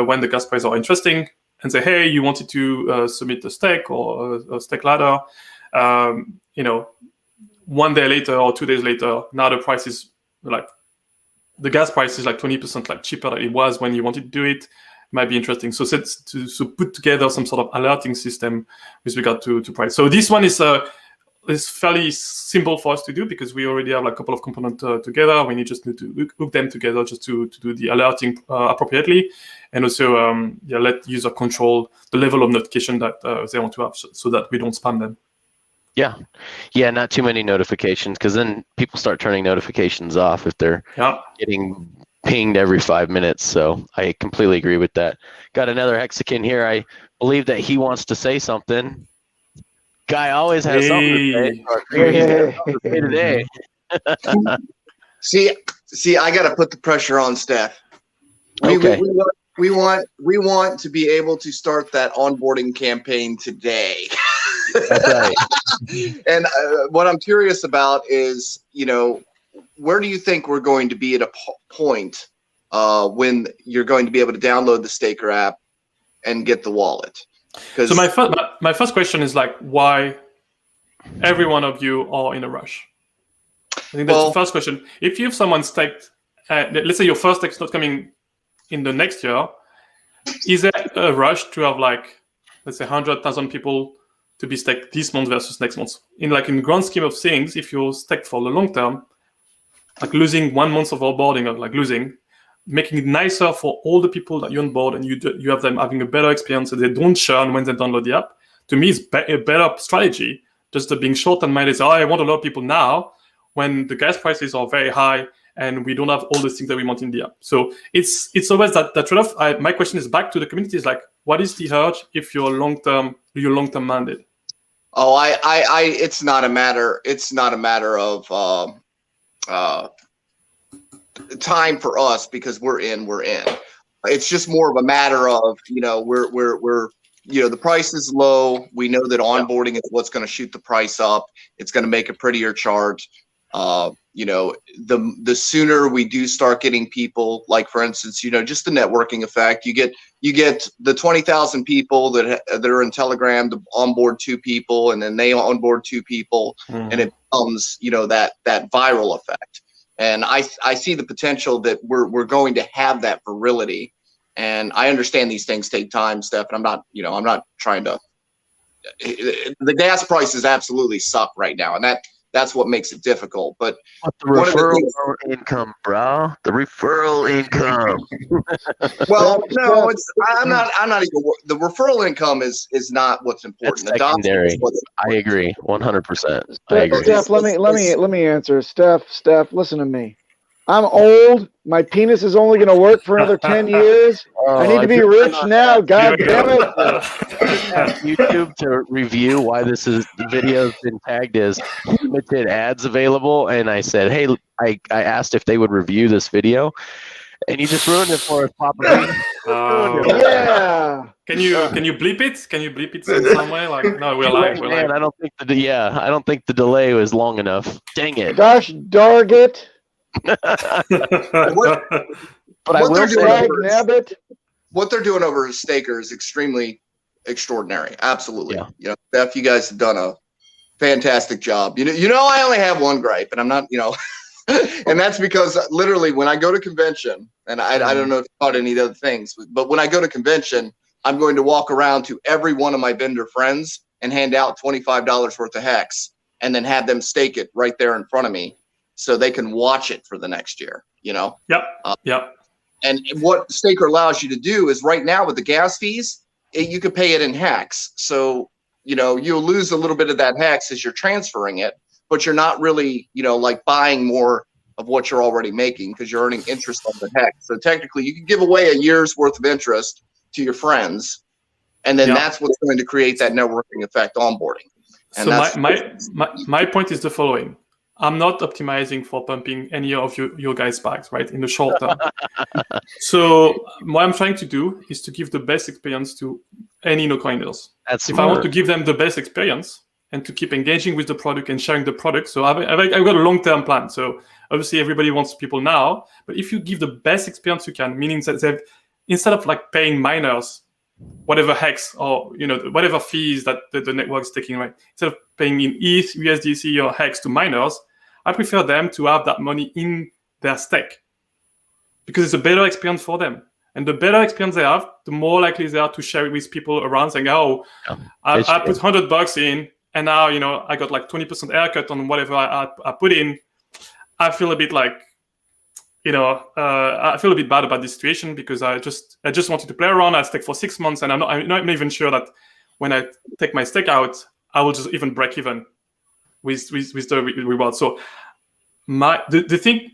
when the gas prices are interesting, and say, hey, you wanted to submit a stake or a stake ladder. 1 day later or 2 days later, now the price is like, the gas price is like 20% like cheaper than it was when you wanted to do it. Might be interesting. So to put together some sort of alerting system with regard to price. So this one is fairly simple for us to do because we already have like a couple of components together. We just need to hook them together just to do the alerting appropriately, and also let user control the level of notification that they want to have, so that we don't spam them. Yeah, not too many notifications, because then people start turning notifications off if they're getting pinged every 5 minutes. So I completely agree with that. Got another Hexican here. I believe that he wants to say something. Guy always has something to say today. See, I got to put the pressure on Steph. We want to be able to start that onboarding campaign today. That's right. And what I'm curious about is, where do you think we're going to be at a point when you're going to be able to download the Staker app and get the wallet? So my first question is like, why every one of you are in a rush? I think that's the first question. If you have someone staked, let's say your first stake is not coming in the next year, is there a rush to have like, let's say 100,000 people to be staked this month versus next month? In the grand scheme of things, if you're staked for the long term, like losing 1 month of onboarding, or like making it nicer for all the people that you onboard, and you have them having a better experience, so they don't churn when they download the app. To me, it's a better strategy. Just being short and minded, I want a lot of people now, when the gas prices are very high and we don't have all the things that we want in the app. So it's always that trade-off. My question is back to the community: is like, what is the urge if you're long-term minded? Oh, it's not a matter. It's not a matter of time for us, because we're in. It's just more of a matter of, we're the price is low. We know that onboarding is what's going to shoot the price up. It's going to make a prettier chart. The sooner we do start getting people, like for instance, just the networking effect, you get the 20,000 people that are in Telegram to onboard 2 people, and then they onboard 2 people, and it becomes, that viral effect. And I see the potential that we're going to have that virility. And I understand these things take time, Steph, and I'm not trying to. The gas prices absolutely suck right now, and that's what makes it difficult. But the referral income, bro. The referral income. Well, no, I'm not even. The referral income is not what's important. It's secondary. I agree, 100%. I agree. Steph, let me answer. Steph, listen to me. I'm old. My penis is only going to work for another 10 years. I need to be rich now. God damn it. YouTube to review why this video's been tagged as limited ads available, and I said, hey, I asked if they would review this video, and you just ruined it for us, Papa. Yeah. Can you bleep it? Can you bleep it in some way? Like, no, we're live. We're live. I don't think the delay was long enough. Dang it. Gosh darn it. But I will say, what they're doing over at Staker is extremely extraordinary. Absolutely. Yeah. You know, Beth, you guys have done a fantastic job. You know, I only have one gripe, and I'm not, you know, and that's because literally when I go to convention, and I don't know if you caught any of the other things, but when I go to convention, I'm going to walk around to every one of my vendor friends and hand out $25 worth of hex, and then have them stake it right there in front of me, so they can watch it for the next year. You know. Yep. Yep. And what Staker allows you to do is right now with the gas fees, you could pay it in hex. So, you know, you'll lose a little bit of that hex as you're transferring it, but you're not really, you know, like buying more of what you're already making because you're earning interest on the hex. So technically you can give away a year's worth of interest to your friends. And then that's what's going to create that networking effect onboarding. And so my point is the following. I'm not optimizing for pumping any of your guys' bags, right, in the short term. So what I'm trying to do is to give the best experience to any no-coiners. If I want to give them the best experience and to keep engaging with the product and sharing the product, so I've got a long-term plan. So obviously everybody wants people now, but if you give the best experience you can, meaning that they've, instead of like paying miners whatever hex or, you know, whatever fees that the network is taking, right, instead of paying in ETH, USDC, or hex to miners, I prefer them to have that money in their stake because it's a better experience for them. And the better experience they have, the more likely they are to share it with people around, saying, "Oh, I put $100 in, and now, you know, I got like 20% haircut on whatever I put in." I feel a bit like, you know, I feel a bit bad about this situation because I just wanted to play around. I stake for 6 months, and I'm not even sure that when I take my stake out, I will just even break even with the reward. So the thing,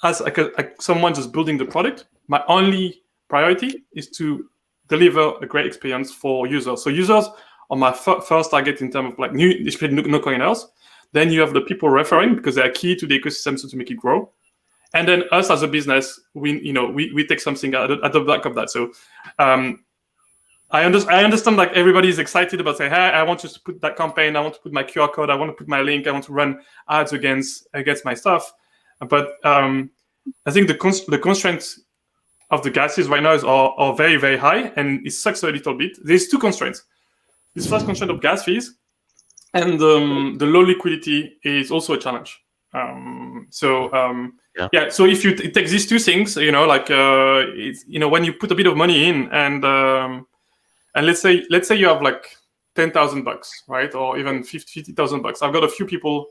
as like someone just building the product, my only priority is to deliver a great experience for users. So users are my first target in terms of like no coiners. Then you have the people referring because they are key to the ecosystem to make it grow. And then us as a business, we take something at the back of that. So I understand like everybody is excited about saying, "Hey, I want to put that campaign, I want to put my QR code, I want to put my link, I want to run ads against my stuff." But I think the constraints of the gas fees right now are very, very high, and it sucks a little bit. There's two constraints. This first constraint of gas fees and the low liquidity is also a challenge. So if you take these two things, you know, like when you put a bit of money in and let's say you have like $10,000, right, or even $50,000. I've got a few people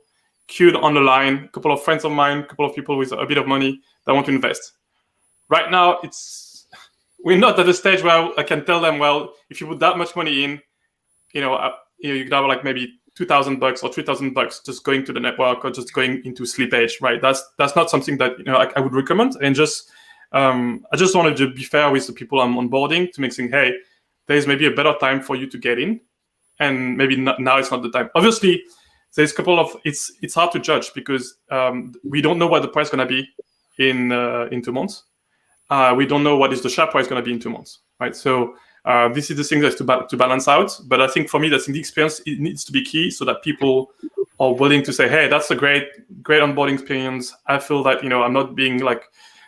queued on the line, a couple of friends of mine, a couple of people with a bit of money that want to invest. Right now, we're not at the stage where I can tell them, well, if you put that much money in, you could have like maybe $2,000 or $3,000 just going to the network or just going into slippage, right? That's not something that I would recommend. And I just wanted to be fair with the people I'm onboarding to make saying, hey, there's maybe a better time for you to get in, and maybe now it's not the time. Obviously, there's a couple of it's hard to judge because we don't know what the price is going to be in 2 months. We don't know what is the share price going to be in 2 months, right? So this is the thing that's to balance out. But I think for me, that's in the experience, it needs to be key so that people are willing to say, hey, that's a great onboarding experience. I feel that I'm not being like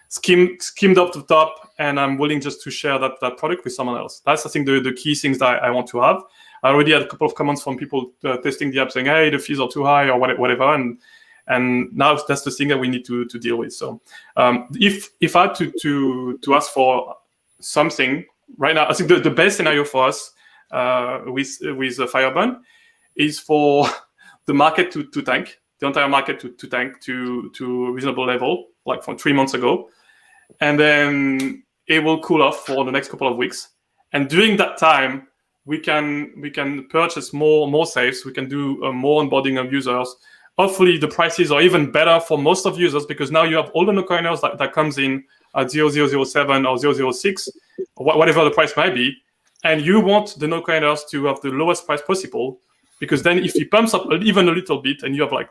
skimmed up the top, and I'm willing just to share that product with someone else. That's, I think, the key things that I want to have. I already had a couple of comments from people testing the app saying, hey, the fees are too high or whatever. And now that's the thing that we need to deal with. So if I had to ask for something right now, I think the best scenario for us with Fireburn is for the market to tank, the entire market to tank to a reasonable level, like from 3 months ago. And then it will cool off for the next couple of weeks. And during that time, we can purchase more safes. We can do more onboarding of users. Hopefully, the prices are even better for most of users because now you have all the no-coiners that comes in at 0.007 or 0.06, or whatever the price might be. And you want the no-coiners to have the lowest price possible because then if it pumps up even a little bit and you have like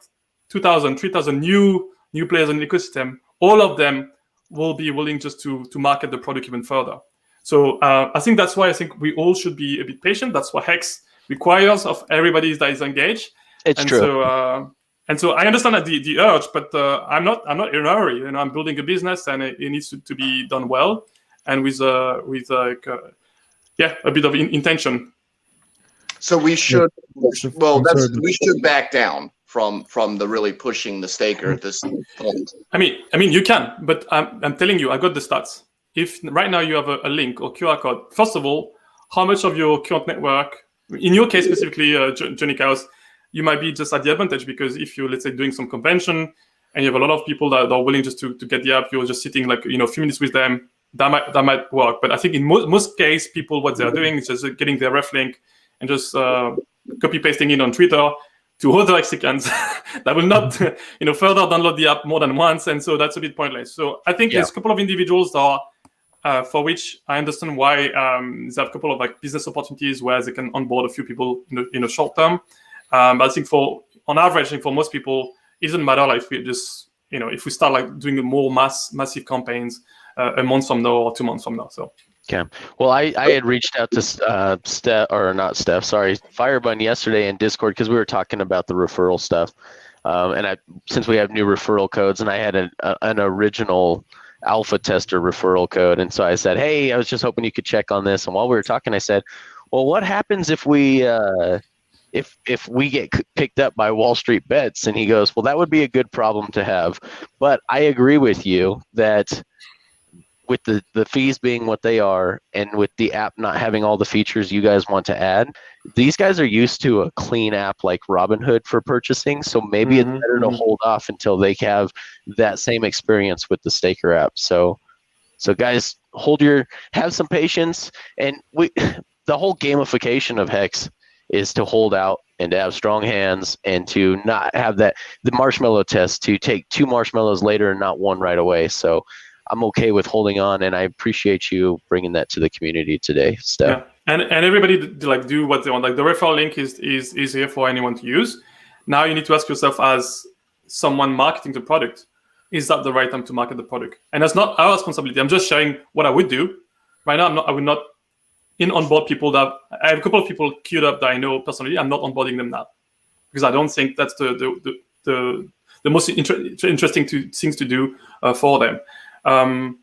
2,000, 3,000 new players in the ecosystem, all of them will be willing just to market the product even further. So I think that's why I think we all should be a bit patient. That's what Hex requires of everybody that is engaged. It's true. So, And so I understand that the urge, but I'm not in a hurry. I'm building a business, and it needs to be done well and with a bit of intention. So we should, we should back down from the really pushing the staker at this point. I mean you can, but I'm telling you, I got the stats. If right now you have a link or QR code, first of all, how much of your current network, in your case specifically, Johnny Chaos, you might be just at the advantage, because if you're, let's say, doing some convention and you have a lot of people that are willing just to get the app, you're just sitting like, a few minutes with them, that might work. But I think in most case, people, what they're doing is just getting their ref link and just copy pasting it on Twitter to other Mexicans that will not, further download the app more than once. And so that's a bit pointless. So I think there's a couple of individuals that are, for which I understand why they have a couple of like business opportunities where they can onboard a few people in a short term. But I think on average, for most people, it doesn't matter like if we just, if we start like doing more massive campaigns a month from now or 2 months from now. So. Okay. Well, I had reached out to Firebun yesterday in Discord, because we were talking about the referral stuff. And since we have new referral codes, and I had an original alpha tester referral code. And so I said, hey, I was just hoping you could check on this. And while we were talking, I said, well, what happens if we if we get picked up by Wall Street Bets? And he goes, well, that would be a good problem to have. But I agree with you that with the fees being what they are, and with the app not having all the features you guys want to add, these guys are used to a clean app like Robinhood for purchasing. So maybe it's better to hold off until they have that same experience with the staker app. So guys, have some patience. And the whole gamification of Hex is to hold out and to have strong hands, and to not have the marshmallow test, to take 2 marshmallows later and not 1 right away. So I'm okay with holding on, and I appreciate you bringing that to the community today, Steph. Yeah. And everybody do what they want. Like the referral link is here for anyone to use. Now you need to ask yourself, as someone marketing the product, is that the right time to market the product? And that's not our responsibility. I'm just sharing what I would do. Right now, I would not onboard people that I have a couple of people queued up that I know personally. I'm not onboarding them now, because I don't think that's the most interesting things to do for them. I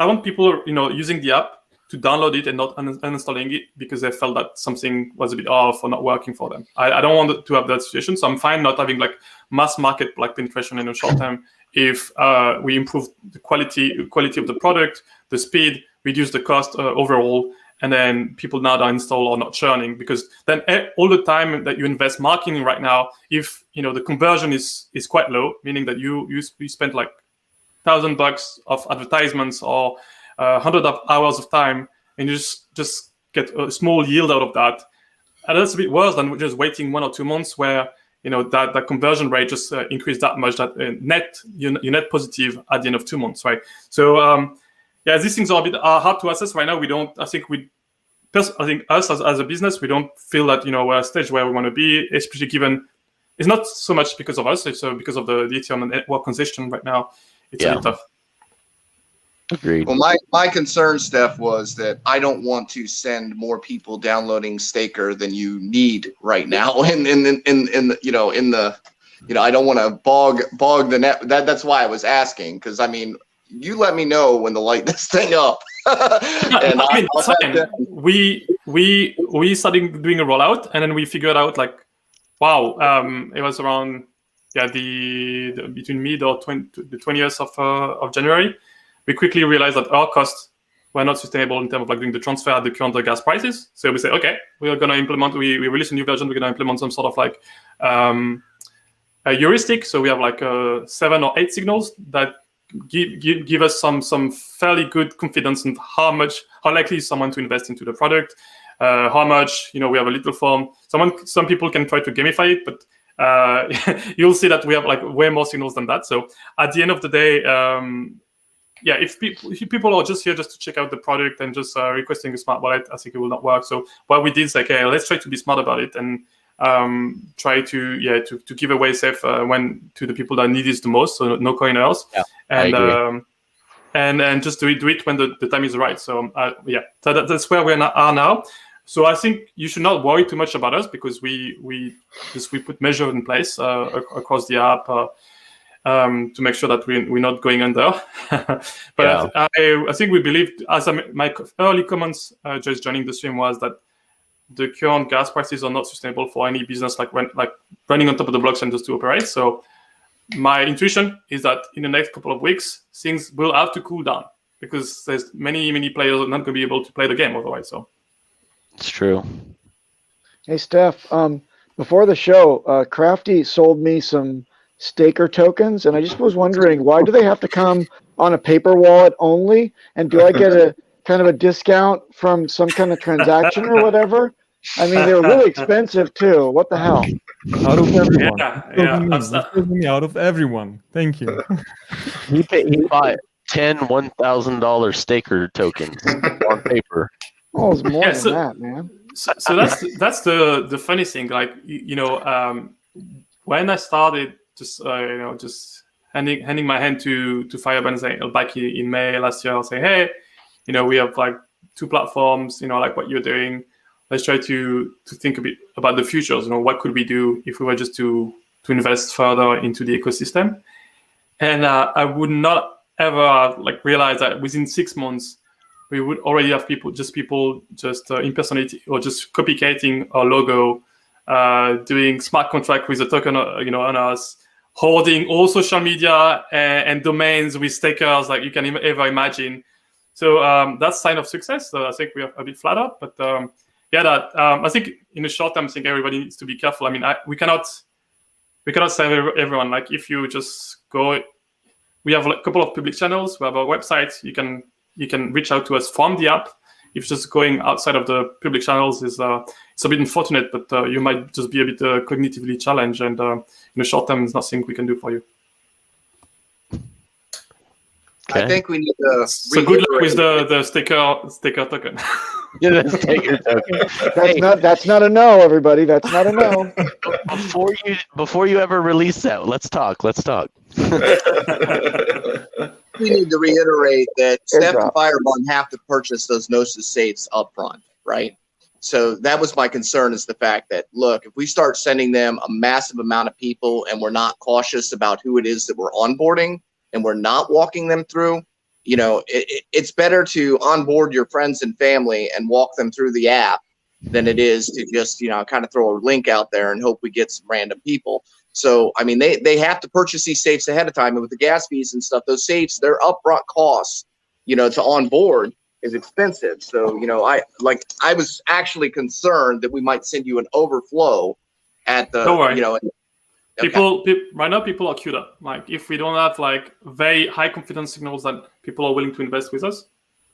want people, using the app to download it and not uninstalling it because they felt that something was a bit off or not working for them. I don't want to have that situation, so I'm fine not having like mass market like penetration in a short time if we improve the quality of the product, the speed, reduce the cost overall, and then people now that install or not churning, because then all the time that you invest marketing right now, if the conversion is quite low, meaning that you spend like $1,000 of advertisements or 100 hours of time, and you just get a small yield out of that. And that's a bit worse than just waiting 1 or 2 months where that conversion rate just increased that much, that you're net positive at the end of 2 months, right? So these things are a bit hard to assess right now. I think us as a business, we don't feel that we're at a stage where we want to be, especially given it's not so much because of us, it's because of the Ethereum network congestion right now. It's a bit tough. Agreed. Well, my concern, Steph, was that I don't want to send more people downloading Staker than you need right now. I don't want to bog the net. That's why I was asking, because you let me know when to light this thing up. And we started doing a rollout, and then we figured out like, wow, it was around between mid or the 20th of January. We quickly realized that our costs were not sustainable in terms of like doing the transfer at the current gas prices. So we say, okay, we are going to implement. We release a new version. We're going to implement some sort of like a heuristic. So we have like 7 or 8 signals that give us some fairly good confidence in how likely is someone to invest into the product. How much, we have a little form. Some people can try to gamify it, but you'll see that we have like way more signals than that. So at the end of the day, if people are just here just to check out the product and just requesting a smart wallet, I think it will not work. So what we did is like, let's try to be smart about it and try to give away safe when to the people that need it the most. So no coin else. Yeah, and just do it when the time is right. So so that's where we are now. So I think you should not worry too much about us because we put measures in place across the app to make sure that we're not going under. But yeah. I think we believe, as my early comments just joining the stream was that the current gas prices are not sustainable for any business like running on top of the blockchain just to operate. So my intuition is that in the next couple of weeks, things will have to cool down because there's many players not going to be able to play the game otherwise. So it's true. Hey, Steph, before the show, Crafty sold me some staker tokens, and I just was wondering, why do they have to come on a paper wallet only? And do I get a kind of a discount from some kind of transaction or whatever? I mean, they were really expensive too. What the hell? Out of everyone. Yeah. Out of everyone. Thank you. He bought 10 $1,000 staker tokens on paper. Oh, it's more than that, man. So that's the funny thing. Like when I started just handing my hand to Fireband and saying back in May last year, I'll say, hey, we have like 2 platforms, like what you're doing. Let's try to think a bit about the futures. What could we do if we were just to invest further into the ecosystem? And I would not ever realize that within 6 months we would already have people just impersonating or just copycating our logo, doing smart contract with a token, on us, holding all social media and domains with stakers like you can ever imagine. So that's sign of success. So I think we are a bit flattered, but I think in the short term, I think everybody needs to be careful. I mean, we cannot save everyone. Like if you just go, we have a couple of public channels. We have our website. You can reach out to us from the app. If just going outside of the public channels is it's a bit unfortunate, but you might just be a bit cognitively challenged, and in the short term, there's nothing we can do for you. Okay. I think we need to. So good luck with the sticker token. Yeah, the sticker token. That's not a no, everybody. That's not a no. Before you ever release that, let's talk. We need to reiterate that Steph and Firebond have to purchase those Gnosis safes up front, right? So that was my concern, is the fact that, look, if we start sending them a massive amount of people and we're not cautious about who it is that we're onboarding and we're not walking them through, it's better to onboard your friends and family and walk them through the app than it is to just, kind of throw a link out there and hope we get some random people. So, I mean, they have to purchase these safes ahead of time. And with the gas fees and stuff, those safes, their upfront costs, to onboard is expensive. So, I was actually concerned that we might send you an overflow at the, Don't worry. People right now, people are queued up. Like if we don't have very high confidence signals that people are willing to invest with us,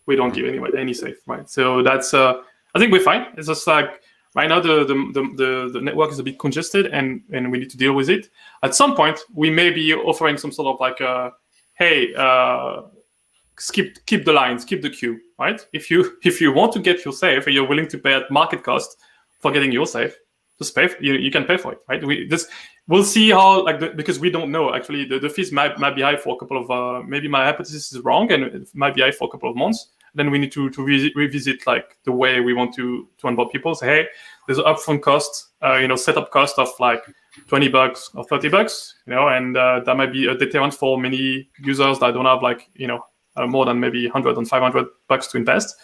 we don't give any safe, right? So that's I think we're fine. It's just right now the network is a bit congested and we need to deal with it. At some point, we may be offering some sort of hey, keep the lines, keep the queue, right? If you want to get your safe and you're willing to pay at market cost for getting your safe, just pay. You can pay for it, right? We'll see how because we don't know actually. The fees might be high for a couple of maybe my hypothesis is wrong and it might be high for a couple of months. Then we need to revisit the way we want to onboard people. Say, hey, there's an upfront cost, setup cost of $20 or $30, and that might be a deterrent for many users that don't have more than maybe $100 and $500 to invest.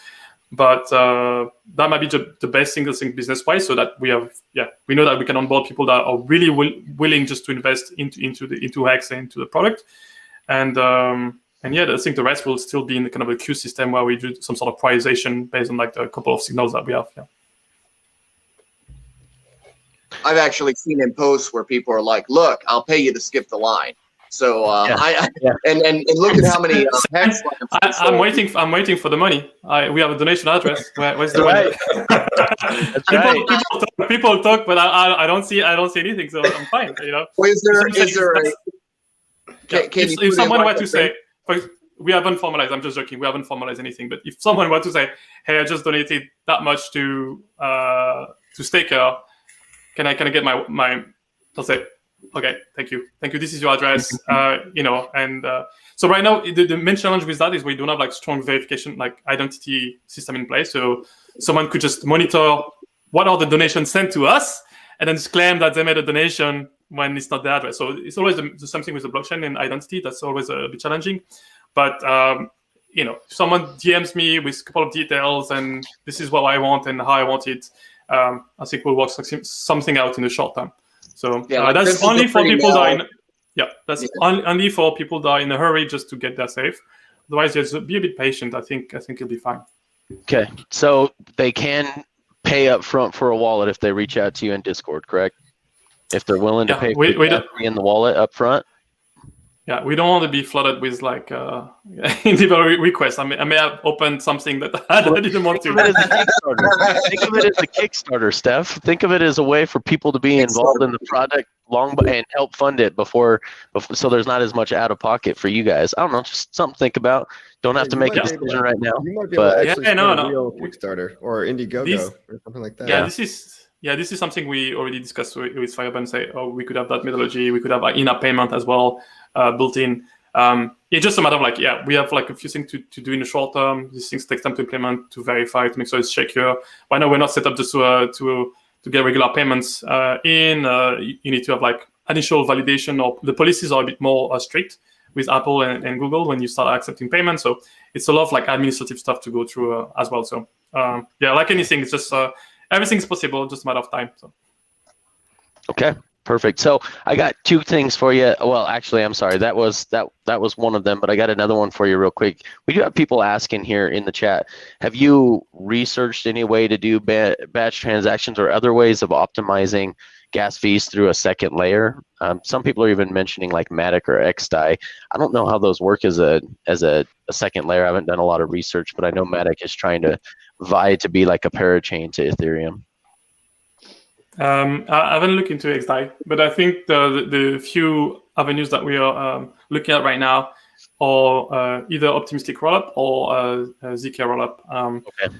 But that might be the best single thing business-wise, so that we know that we can onboard people that are really willing just to invest into Hex and into the product, and I think the rest will still be in kind of a queue system where we do some sort of prioritization based on a couple of signals that we have. Yeah. I've actually seen in posts where people are like, "Look, I'll pay you to skip the line." So and look at how many Hex lines. I'm waiting for the money. We have a donation address. Where's the money? People talk, but I don't see anything. So I'm fine. Well, is there if someone were to say, we haven't formalized. I'm just joking. We haven't formalized anything. But if someone were to say, "Hey, I just donated that much to Staker, can I get my let's say Okay, thank you. This is your address. So right now the main challenge with that is we don't have like strong verification, like identity system in place. So someone could just monitor what are the donations sent to us, and then just claim that they made a donation when it's not the address. So it's always something with the blockchain and identity that's always a bit challenging. But if someone DMs me with a couple of details and this is what I want and how I want it, I think we'll work something out in the short term. So that's only for people that are only for people that are in a hurry just to get there safe. Otherwise, just be a bit patient. I think it'll be fine. Okay, so they can pay up front for a wallet if they reach out to you in Discord, correct? If they're willing to pay in the wallet up front. Yeah, we don't want to be flooded with like individual requests. I may have opened something that I didn't want to. Think of it as a Kickstarter, Steph. Think of it as a way for people to be involved in the project and help fund it before, so there's not as much out of pocket for you guys. I don't know, just something to think about. Don't have to make a decision right now. You might be able to actually a real Kickstarter or Indiegogo or something like that. This is something we already discussed with Fireband. Say, we could have that methodology. We could have in-app payment as well built in. It's just a matter of we have like a few things to do in the short term. These things take time to implement, to verify, to make sure it's secure. Right now, we're not set up just to get regular payments in. You need to have like initial validation, or the policies are a bit more strict with Apple and Google when you start accepting payments. So it's a lot of like administrative stuff to go through as well. So like anything, it's just everything's possible, just a matter of time. So. Okay, perfect. So I got two things for you. Well, actually, I'm sorry. That was one of them, but I got another one for you real quick. We do have people asking here in the chat, have you researched any way to do batch transactions or other ways of optimizing gas fees through a second layer? Some people are even mentioning like Matic or XDAI. I don't know how those work as a second layer. I haven't done a lot of research, but I know Matic is trying to vie to be like a parachain to Ethereum. I haven't looked into XDAI, but I think the few avenues that we are looking at right now are either optimistic rollup or ZK rollup. Okay.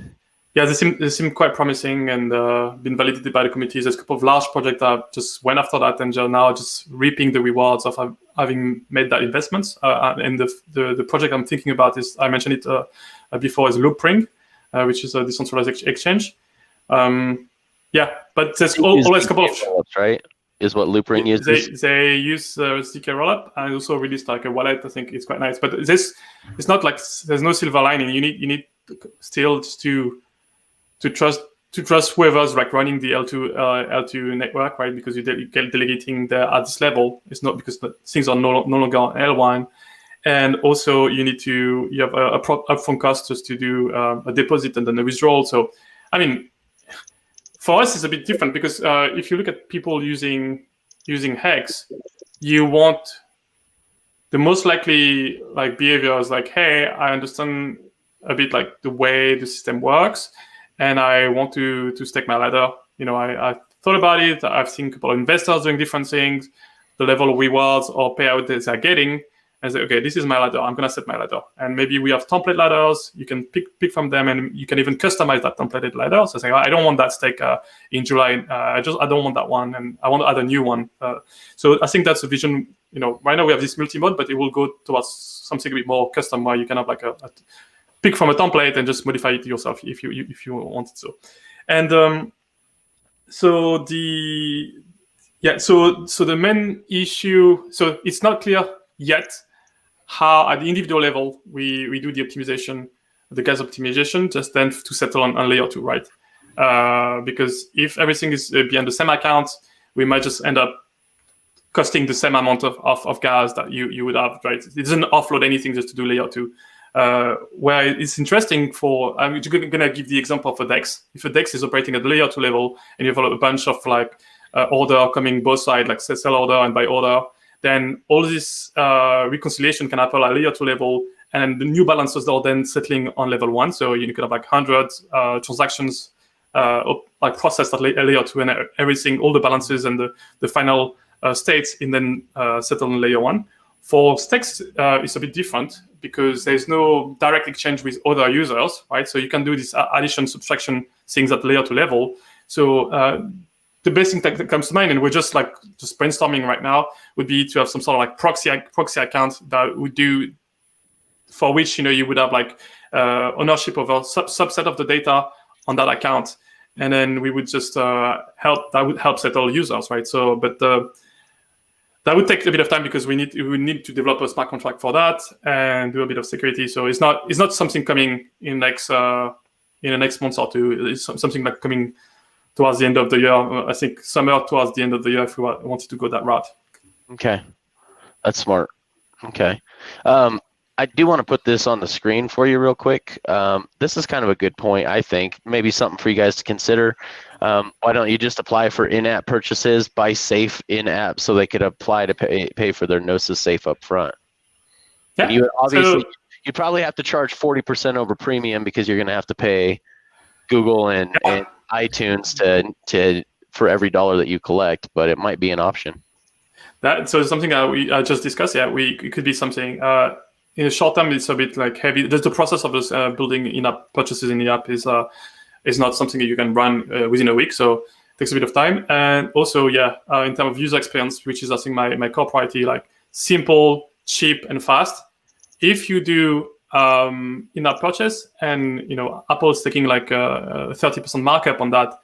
Yeah, they seem quite promising and been validated by the communities. There's a couple of large projects that just went after that and are now just reaping the rewards of having made that investments. And the project I'm thinking about is, I mentioned it before, is Loopring, which is a decentralized exchange. But there's always a couple of rollups, right? Is what Loopring uses. They use ZK rollup and also released like a wallet. I think it's quite nice, but it's not like there's no silver lining. You need still to trust whoever's like running the L2 network, right? Because you're delegating there at this level. It's not because things are no longer on L1. And also you have a upfront cost just to do a deposit and then a withdrawal. So, I mean, for us, it's a bit different because if you look at people using Hex, you want the most likely like behavior is like, hey, I understand a bit like the way the system works, and I want to stake my ladder. I thought about it. I've seen a couple of investors doing different things, the level of rewards or payout that they're getting, and say, okay, this is my ladder. I'm gonna set my ladder, and maybe we have template ladders. You can pick from them, and you can even customize that templated ladder. So saying, I don't want that stake in July. I don't want that one, and I want to add a new one. So I think that's a vision. Right now we have this multi-mode, but it will go towards something a bit more custom, where you can have like a pick from a template and just modify it yourself if you want it so. And so the main issue. So it's not clear yet how at the individual level we do the optimization, the gas optimization, just then to settle on layer 2, right? Because if everything is behind the same account, we might just end up costing the same amount of gas that you would have, right? It doesn't offload anything just to do layer 2. Where it's interesting I'm going to give the example of a DEX. If a DEX is operating at the layer 2 level and you have a bunch of like order coming both sides, like sell order and buy order, then all this reconciliation can happen at layer 2 level, and the new balances are then settling on level 1. So you can have like 100 transactions like processed at layer 2, and everything, all the balances and the final states, and then settle on layer 1. For stakes, it's a bit different because there's no direct exchange with other users, right? So you can do this addition, subtraction things at layer 2 level. So the best thing that comes to mind, and we're just brainstorming right now, would be to have some sort of like proxy account that would do, for which you would have like ownership of a subset of the data on that account, and then we would just help settle users, right? So, but that would take a bit of time because we need to develop a smart contract for that and do a bit of security. So it's not something coming in the next month or two. It's something like coming towards the end of the year. I think summer towards the end of the year if we wanted to go that route. Okay, that's smart. Okay. I do want to put this on the screen for you real quick. This is kind of a good point, I think. Maybe something for you guys to consider. Why don't you just apply for in-app purchases, buy safe in-app, so they could apply to pay for their Gnosis safe up front? Yeah. And you obviously you probably have to charge 40% over premium because you're going to have to pay Google and iTunes to for every dollar that you collect, but it might be an option. So something I just discussed. Yeah, it could be something. In the short term, it's a bit like heavy. The process of this building in-app purchases in the app is not something that you can run within a week. So it takes a bit of time. And also, in terms of user experience, which is I think my core priority, like simple, cheap, and fast. If you do in-app purchase and Apple is taking like a 30% markup on that,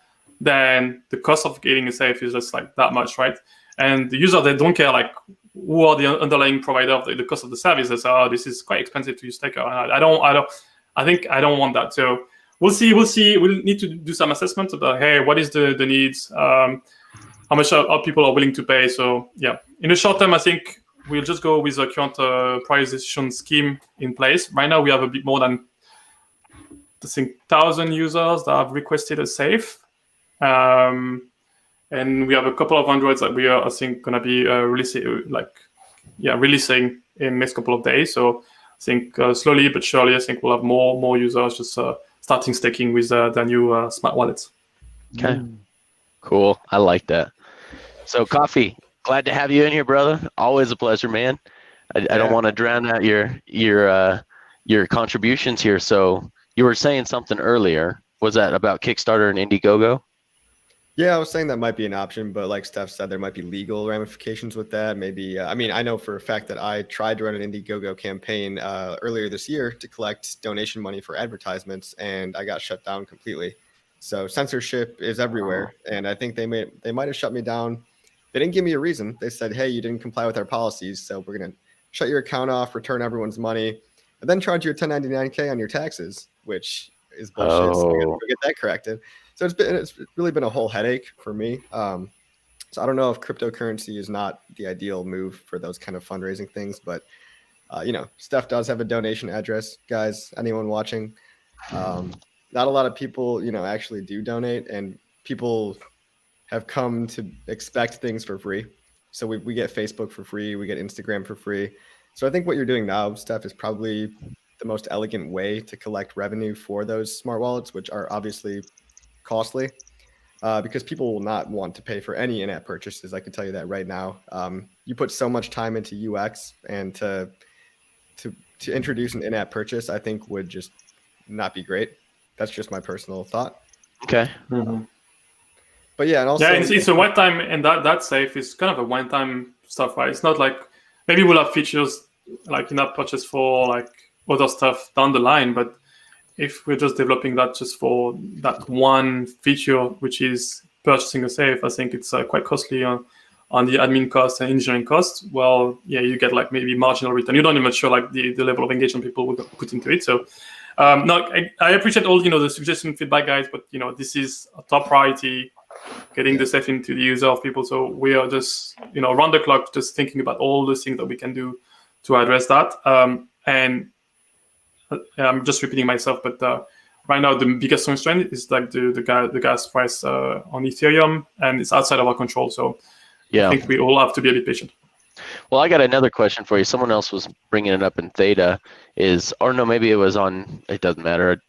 then the cost of getting a safe is just like that much, right? And the user, they don't care like who are the underlying provider of the cost of the service. They say, oh, this is quite expensive to use Staker. I think I don't want that. So we'll see. We'll need to do some assessment about, hey, what is the needs? How much are people are willing to pay? So yeah, in the short term, I think we'll just go with the current prioritization scheme in place. Right now, we have a bit more than, I think, 1,000 users that have requested a safe. And we have a couple of Androids that we are, I think, going to be releasing in the next couple of days. So I think slowly but surely, I think we'll have more users just starting staking with the new smart wallets. Okay, cool. I like that. So, Coffee, glad to have you in here, brother. Always a pleasure, man. I don't want to drown out your contributions here. So you were saying something earlier. Was that about Kickstarter and Indiegogo? Yeah, I was saying that might be an option, but like Steph said, there might be legal ramifications with that. Maybe, I know for a fact that I tried to run an Indiegogo campaign earlier this year to collect donation money for advertisements, and I got shut down completely. So censorship is everywhere, and I think they might have shut me down. They didn't give me a reason. They said, hey, you didn't comply with our policies, so we're going to shut your account off, return everyone's money, and then charge you a 1099K on your taxes, which is bullshit. So I got to get that corrected. So it's really been a whole headache for me. So I don't know if cryptocurrency is not the ideal move for those kind of fundraising things, but Steph does have a donation address, guys. Anyone watching? Not a lot of people, actually do donate, and people have come to expect things for free. So we get Facebook for free, we get Instagram for free. So I think what you're doing now, Steph, is probably the most elegant way to collect revenue for those smart wallets, which are obviously costly, because people will not want to pay for any in-app purchases. I can tell you that right now. You put so much time into UX, and to introduce an in-app purchase, I think would just not be great. That's just my personal thought. Okay. Mm-hmm. But yeah, and also it's a one-time, and that safe is kind of a one-time stuff, right? It's not like maybe we'll have features like in-app purchase for like other stuff down the line, but if we're just developing that just for that one feature, which is purchasing a safe, I think it's quite costly on the admin costs and engineering costs. Well, yeah, you get like maybe marginal return. You're not even sure like the level of engagement people will put into it. So no, I appreciate all the suggestion feedback, guys, but this is a top priority, getting the safe into the user of people. So we are just around the clock just thinking about all the things that we can do to address that. And I'm just repeating myself, but right now the biggest constraint is like the gas price on Ethereum, and it's outside of our control. So I think we all have to be a bit patient. Well, I got another question for you. Someone else was bringing it up in Theta, maybe it was on. It doesn't matter.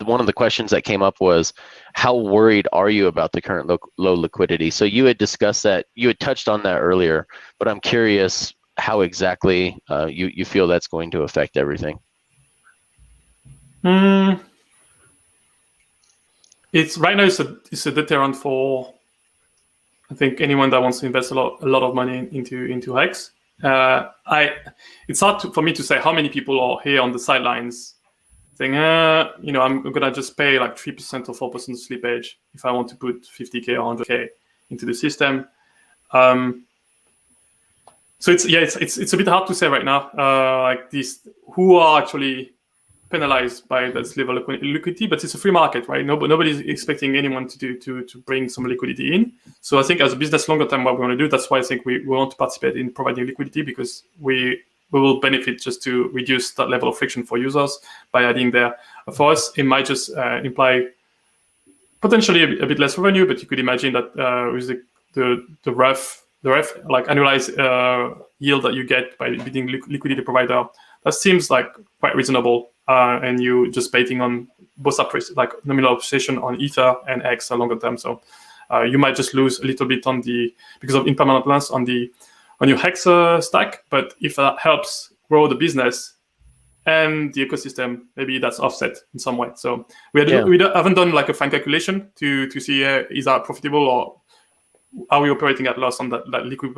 One of the questions that came up was, how worried are you about the current low liquidity? So you had discussed that, you had touched on that earlier, but I'm curious how exactly you feel that's going to affect everything. It's right now. It's a deterrent for I think anyone that wants to invest a lot of money into Hex. It's hard for me to say how many people are here on the sidelines saying, I'm gonna just pay like 3% or 4% slippage if I want to put 50K or 100K into the system. So it's a bit hard to say right now. Like this, who are actually penalized by this level of liquidity? But it's a free market, right? Nobody's expecting anyone to bring some liquidity in. So I think as a business longer term, what we want to do, that's why I think we want to participate in providing liquidity, because we will benefit just to reduce that level of friction for users by adding there. For us, it might just imply potentially a bit less revenue, but you could imagine that with the rough like annualized yield that you get by being liquidity provider, that seems like quite reasonable. And you just betting on both like nominal appreciation on Ether and X longer term. So you might just lose a little bit because of impermanent loss on your Hex stack. But if that helps grow the business and the ecosystem, maybe that's offset in some way. So we haven't done like a fine calculation to see is that profitable, or are we operating at loss on that liquid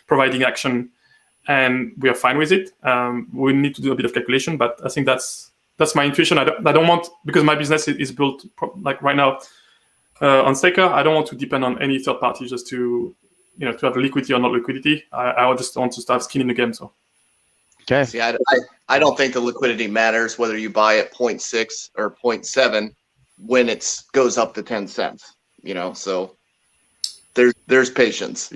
providing action, and we are fine with it. We need to do a bit of calculation, but I think that's my intuition. I don't want, because my business is built like right now on Staker. I don't want to depend on any third party just to have liquidity or not liquidity. I just want to start skin in the game. So okay. See, I don't think the liquidity matters whether you buy at 0.6 or 0.7 when it goes up to 10 cents. So there's patience.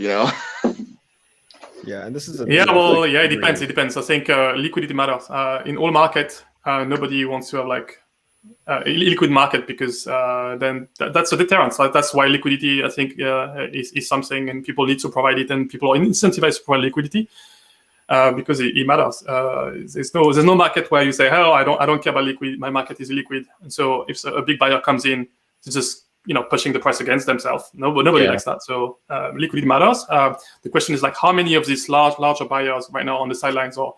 Yeah, and this is it depends. It depends. I think liquidity matters in all markets. Nobody wants to have like a liquid market, because then that's a deterrent. So that's why liquidity, I think, is something, and people need to provide it, and people are incentivized to provide liquidity because it matters. There's no market where you say, oh, I don't care about liquid. My market is liquid, and so if a big buyer comes in, it's just pushing the price against themselves. Nobody likes that. So liquidity matters. The question is like, how many of these larger buyers right now on the sidelines? Or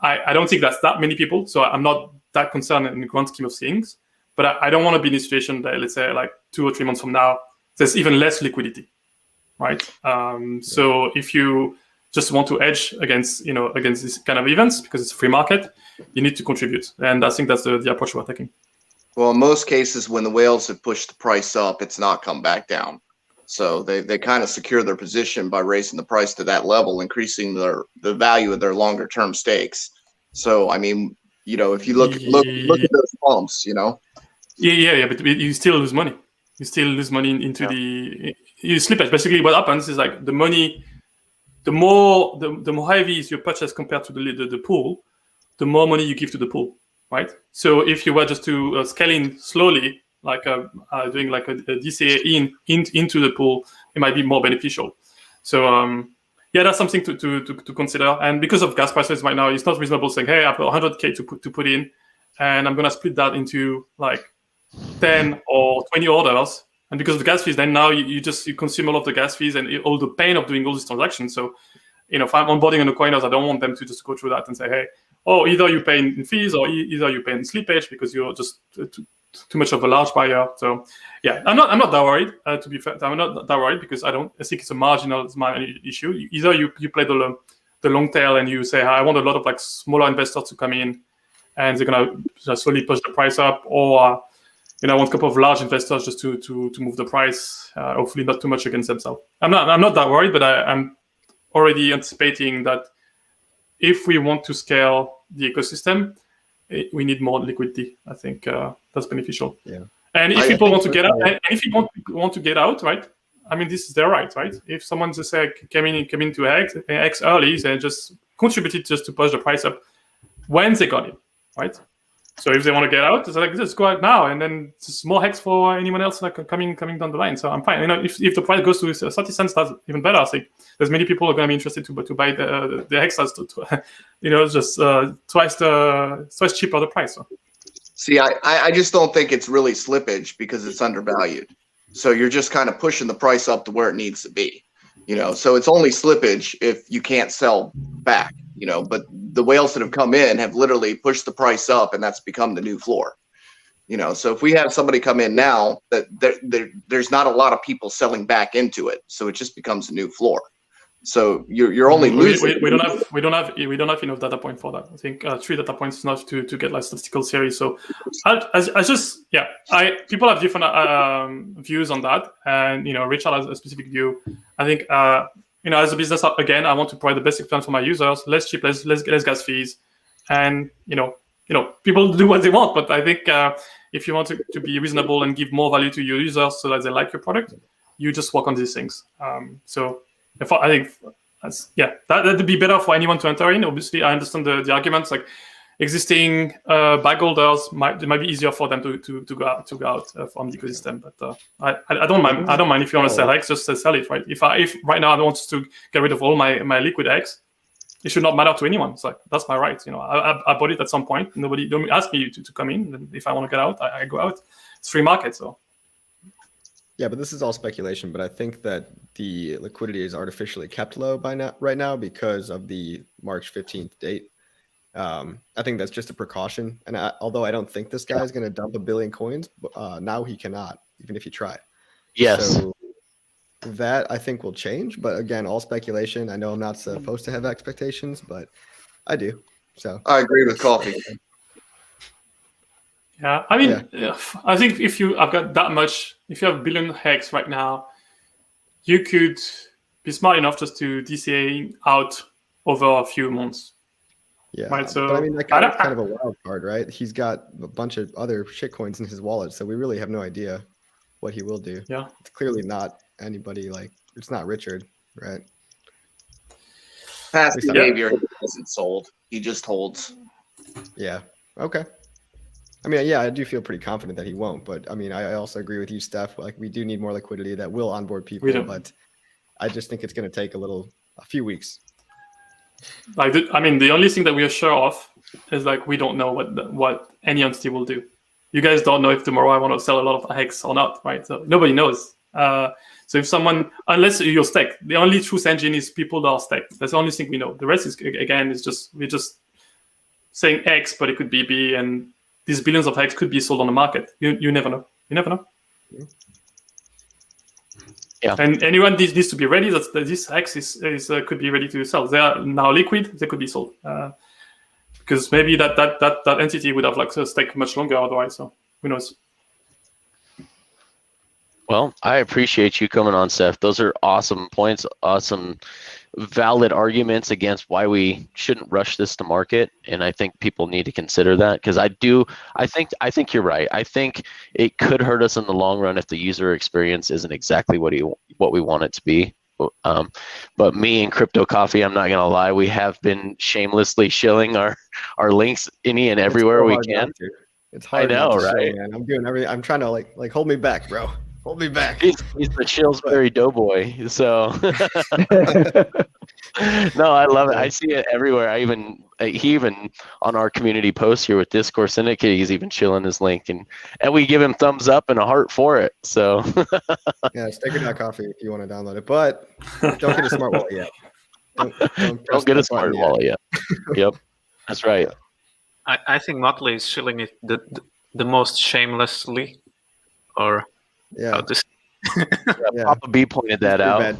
I don't think that's that many people. So I'm not that concerned in the grand scheme of things. But I don't want to be in a situation that, let's say, like 2 or 3 months from now, there's even less liquidity, right? So if you just want to hedge against this kind of events, because it's a free market, you need to contribute. And I think that's the approach we're taking. Well, in most cases, when the whales have pushed the price up, it's not come back down. So they kind of secure their position by raising the price to that level, increasing the value of their longer term stakes. So I mean, if you look at those pumps, Yeah, but you still lose money. You still lose money into you slippage. Basically, what happens is like the money, the more heavy is your purchase compared to the pool, the more money you give to the pool. Right. So if you were just to scale in slowly, like doing like a DCA into the pool, it might be more beneficial. So that's something to consider. And because of gas prices right now, it's not reasonable saying, hey, I've got 100K to put in, and I'm gonna split that into like 10 or 20 orders. And because of the gas fees, then now you consume all of the gas fees and all the pain of doing all these transactions. So if I'm onboarding on the coiners, I don't want them to just go through that and say, hey, either you pay in fees or either you pay in slippage because you're just too much of a large buyer. So I'm not that worried. To be fair, I'm not that worried because I think it's a marginal issue. Either you play the long tail and you say, I want a lot of like smaller investors to come in and they're gonna just slowly push the price up, or I want a couple of large investors just to move the price. Hopefully not too much against themselves. I'm not that worried, but I'm already anticipating that if we want to scale the ecosystem, we need more liquidity. I think that's beneficial. Yeah. And if people want to get out, and if you want to get out, right? I mean, this is their right, right? If someone just came into X early, they just contributed just to push the price up when they got it, right? So if they want to get out, it's like, just go out now, and then it's more Hex for anyone else like coming down the line. So I'm fine. If the price goes to 30 cents, that's even better. I think there's many people who are going to be interested to buy the Hexas just twice cheaper the price. So. See, I just don't think it's really slippage because it's undervalued. So you're just kind of pushing the price up to where it needs to be. So it's only slippage if you can't sell back. But the whales that have come in have literally pushed the price up, and that's become the new floor. So if we have somebody come in now, that there's not a lot of people selling back into it, so it just becomes a new floor. So you're only losing. We don't have enough data point for that. I think 3 data points is enough to get like statistical series. So people have different views on that, and Richard has a specific view. I think as a business, again, I want to provide the best experience for my users, less cheap, less gas fees, and people do what they want. But I think if you want to be reasonable and give more value to your users so that they like your product, you just work on these things. I think that'd be better for anyone to enter in. Obviously, I understand the arguments. Like existing bag holders, it might be easier for them to go out from the ecosystem. But I don't mind. I don't mind if you want to sell X, just sell it, right? If right now I want to get rid of all my liquid X, it should not matter to anyone. It's like that's my right. I bought it at some point. Nobody don't ask me to come in. And if I want to get out, I go out. It's free market, so. Yeah, but this is all speculation. But I think that the liquidity is artificially kept low right now because of the March 15th date. I think that's just a precaution. And although I don't think this guy is going to dump 1 billion coins, now he cannot, even if he tried. Yes. So that I think will change. But again, all speculation. I know I'm not supposed to have expectations, but I do. So I agree with Coffee. Yeah, I mean, I think if you have got that much, if you have 1 billion hex right now, you could be smart enough just to DCA out over a few months. Yeah, right. So but I mean, that kind of a wild card, right? He's got a bunch of other shitcoins in his wallet, so we really have no idea what he will do. Yeah, it's clearly not anybody it's not Richard, right? Past behavior, he hasn't sold. He just holds. Yeah. Okay. I mean, yeah, I do feel pretty confident that he won't, but I mean, I also agree with you, Steph. Like, we do need more liquidity that will onboard people, but I just think it's going to take a few weeks. Like, I mean, the only thing that we are sure of is like we don't know what any entity will do. You guys don't know if tomorrow I want to sell a lot of hex or not, right? So nobody knows. So if someone, unless you're staked, the only truth engine is people that are staked. That's the only thing we know. The rest is we're just saying X, but it could be B, and these billions of hex could be sold on the market. You never know. You never know. Yeah. And anyone needs to be ready that this hex is could be ready to sell. They are now liquid. They could be sold because maybe that entity would have like stake much longer otherwise. So who knows? Well, I appreciate you coming on, Seth. Those are awesome points, awesome valid arguments against why we shouldn't rush this to market, and I think people need to consider that, because I think you're right. I think it could hurt us in the long run if the user experience isn't exactly what we want it to be. But me and Crypto Coffee, I'm not gonna lie, we have been shamelessly shilling our links any and everywhere we can. It's hard. I know, right? Shill, man. I'm doing everything. I'm trying to like hold me back, bro. Hold me back. He's the Shillsbury Doughboy. So no, I love it. I see it everywhere. He even on our community post here with Discourse Syndicate, he's even chilling his link, and we give him thumbs up and a heart for it. So yeah, Staker.coffee if you want to download it, but don't get a smart wallet yet. Don't get a smart wallet yet. Yep, that's right. I think Motley is shilling it the most shamelessly, or yeah. Papa B pointed that out.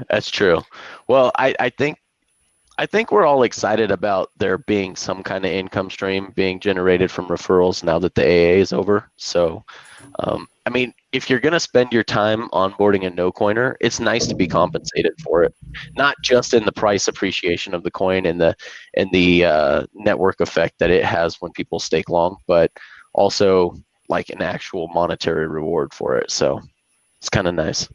That's true. Well, I think we're all excited about there being some kind of income stream being generated from referrals now that the AA is over. So, I mean, if you're going to spend your time onboarding a no-coiner, it's nice to be compensated for it, not just in the price appreciation of the coin and the network effect that it has when people stake long, but also like an actual monetary reward for it. So it's kind of nice.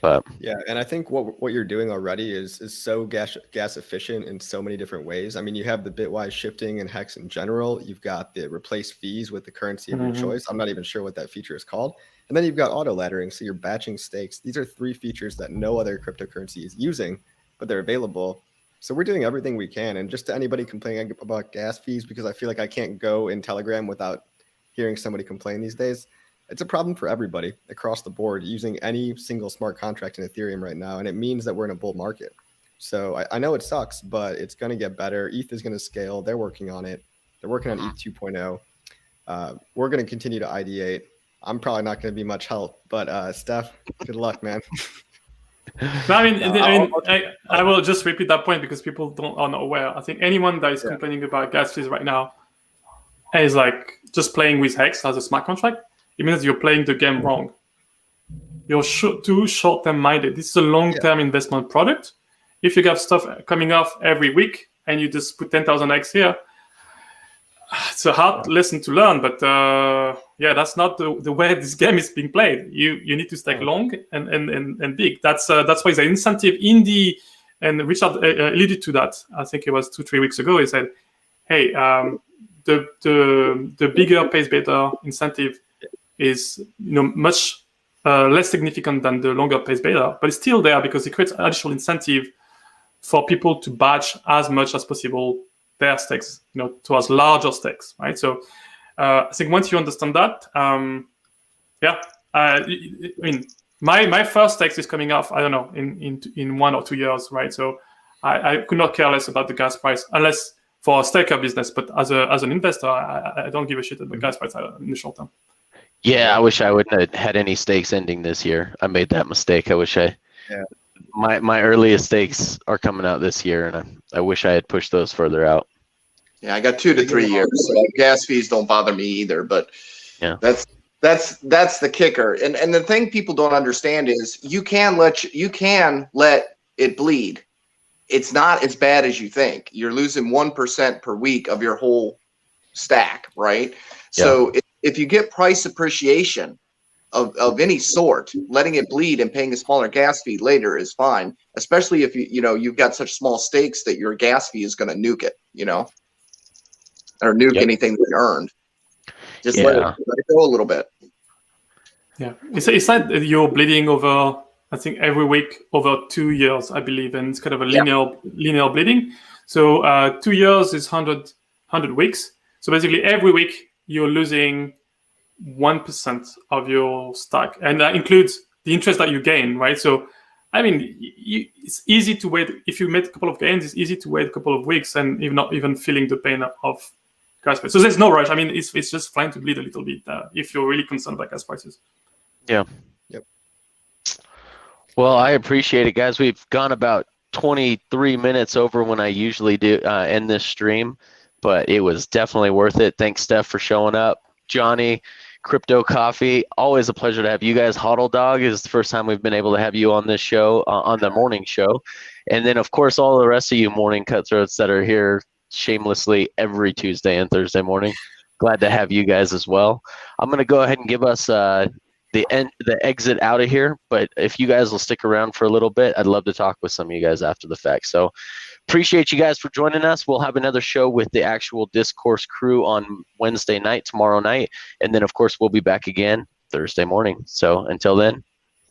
But yeah, and I think what you're doing already is so gas efficient in so many different ways. I mean, you have the bitwise shifting and hex in general. You've got the replace fees with the currency of your choice. I'm not even sure what that feature is called. And then you've got auto laddering, so you're batching stakes. These are 3 features that no other cryptocurrency is using, but they're available. So we're doing everything we can. And just to anybody complaining about gas fees, because I feel like I can't go in Telegram without hearing somebody complain these days. It's a problem for everybody across the board using any single smart contract in Ethereum right now. And it means that we're in a bull market. So I know it sucks, but it's going to get better. ETH is going to scale. They're working on it. They're working on ETH 2.0. We're going to continue to ideate. I'm probably not going to be much help, but Steph, good luck, man. No, I will just repeat that point because people are not aware. I think anyone that is complaining about gas fees right now is like just playing with Hex as a smart contract. It means you're playing the game wrong. You're too short-term minded. This is a long-term investment product. If you have stuff coming off every week and you just put 10,000x here, it's a hard lesson to learn. But that's not the way this game is being played. You need to stay long and big. That's why the incentive in the, and Richard alluded to that. I think it was 2-3 weeks ago. He said, "Hey, the bigger pays better incentive is much less significant than the longer pays better, but it's still there because it creates additional incentive for people to batch as much as possible their stakes, towards larger stakes, right? So I think once you understand that, my first stakes is coming off, I don't know, in 1 or 2 years, right? So I could not care less about the gas price unless for a staker business, but as an investor, I don't give a shit about the gas price in the short term. Yeah, I wish I wouldn't have had any stakes ending this year. I made that mistake. I wish my earliest stakes are coming out this year, and I wish I had pushed those further out. Yeah, I got 2 to 3 years. So gas fees don't bother me either, but that's the kicker. And the thing people don't understand is you can let it bleed. It's not as bad as you think. You're losing 1% per week of your whole stack, right? Yeah. So if you get price appreciation of any sort, letting it bleed and paying a smaller gas fee later is fine, especially if you've got such small stakes that your gas fee is going to nuke it, or nuke anything that you earned. Just let it go a little bit. Yeah, it's like you're bleeding over, I think, every week over 2 years, I believe, and it's kind of a linear bleeding. So 2 years is 100 weeks. So basically every week you're losing 1% of your stack, and that includes the interest that you gain, right? So, I mean, it's easy to wait. If you made a couple of gains, it's easy to wait a couple of weeks and not even feeling the pain of gas prices. So there's no rush. I mean, it's just fine to bleed a little bit if you're really concerned about gas prices. Yeah. Yep. Well, I appreciate it, guys. We've gone about 23 minutes over when I usually do end this stream, but it was definitely worth it. Thanks, Steph, for showing up. Johnny, Crypto Coffee, always a pleasure to have you guys. Huddle Dog is the first time we've been able to have you on this show, on the morning show. And then, of course, all the rest of you morning cutthroats that are here shamelessly every Tuesday and Thursday morning. Glad to have you guys as well. I'm going to go ahead and give us the exit out of here, but if you guys will stick around for a little bit, I'd love to talk with some of you guys after the fact. So appreciate you guys for joining us. We'll have another show with the actual Discourse crew on Wednesday night, tomorrow night, and then of course we'll be back again Thursday morning. So until then,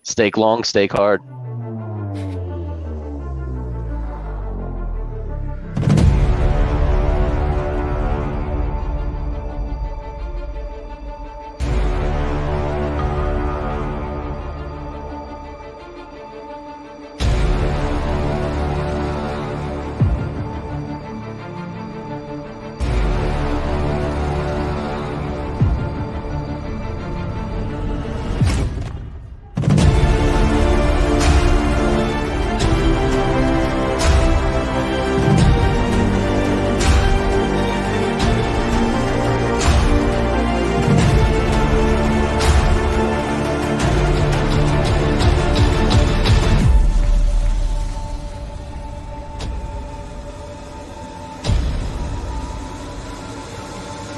stake long, stake hard.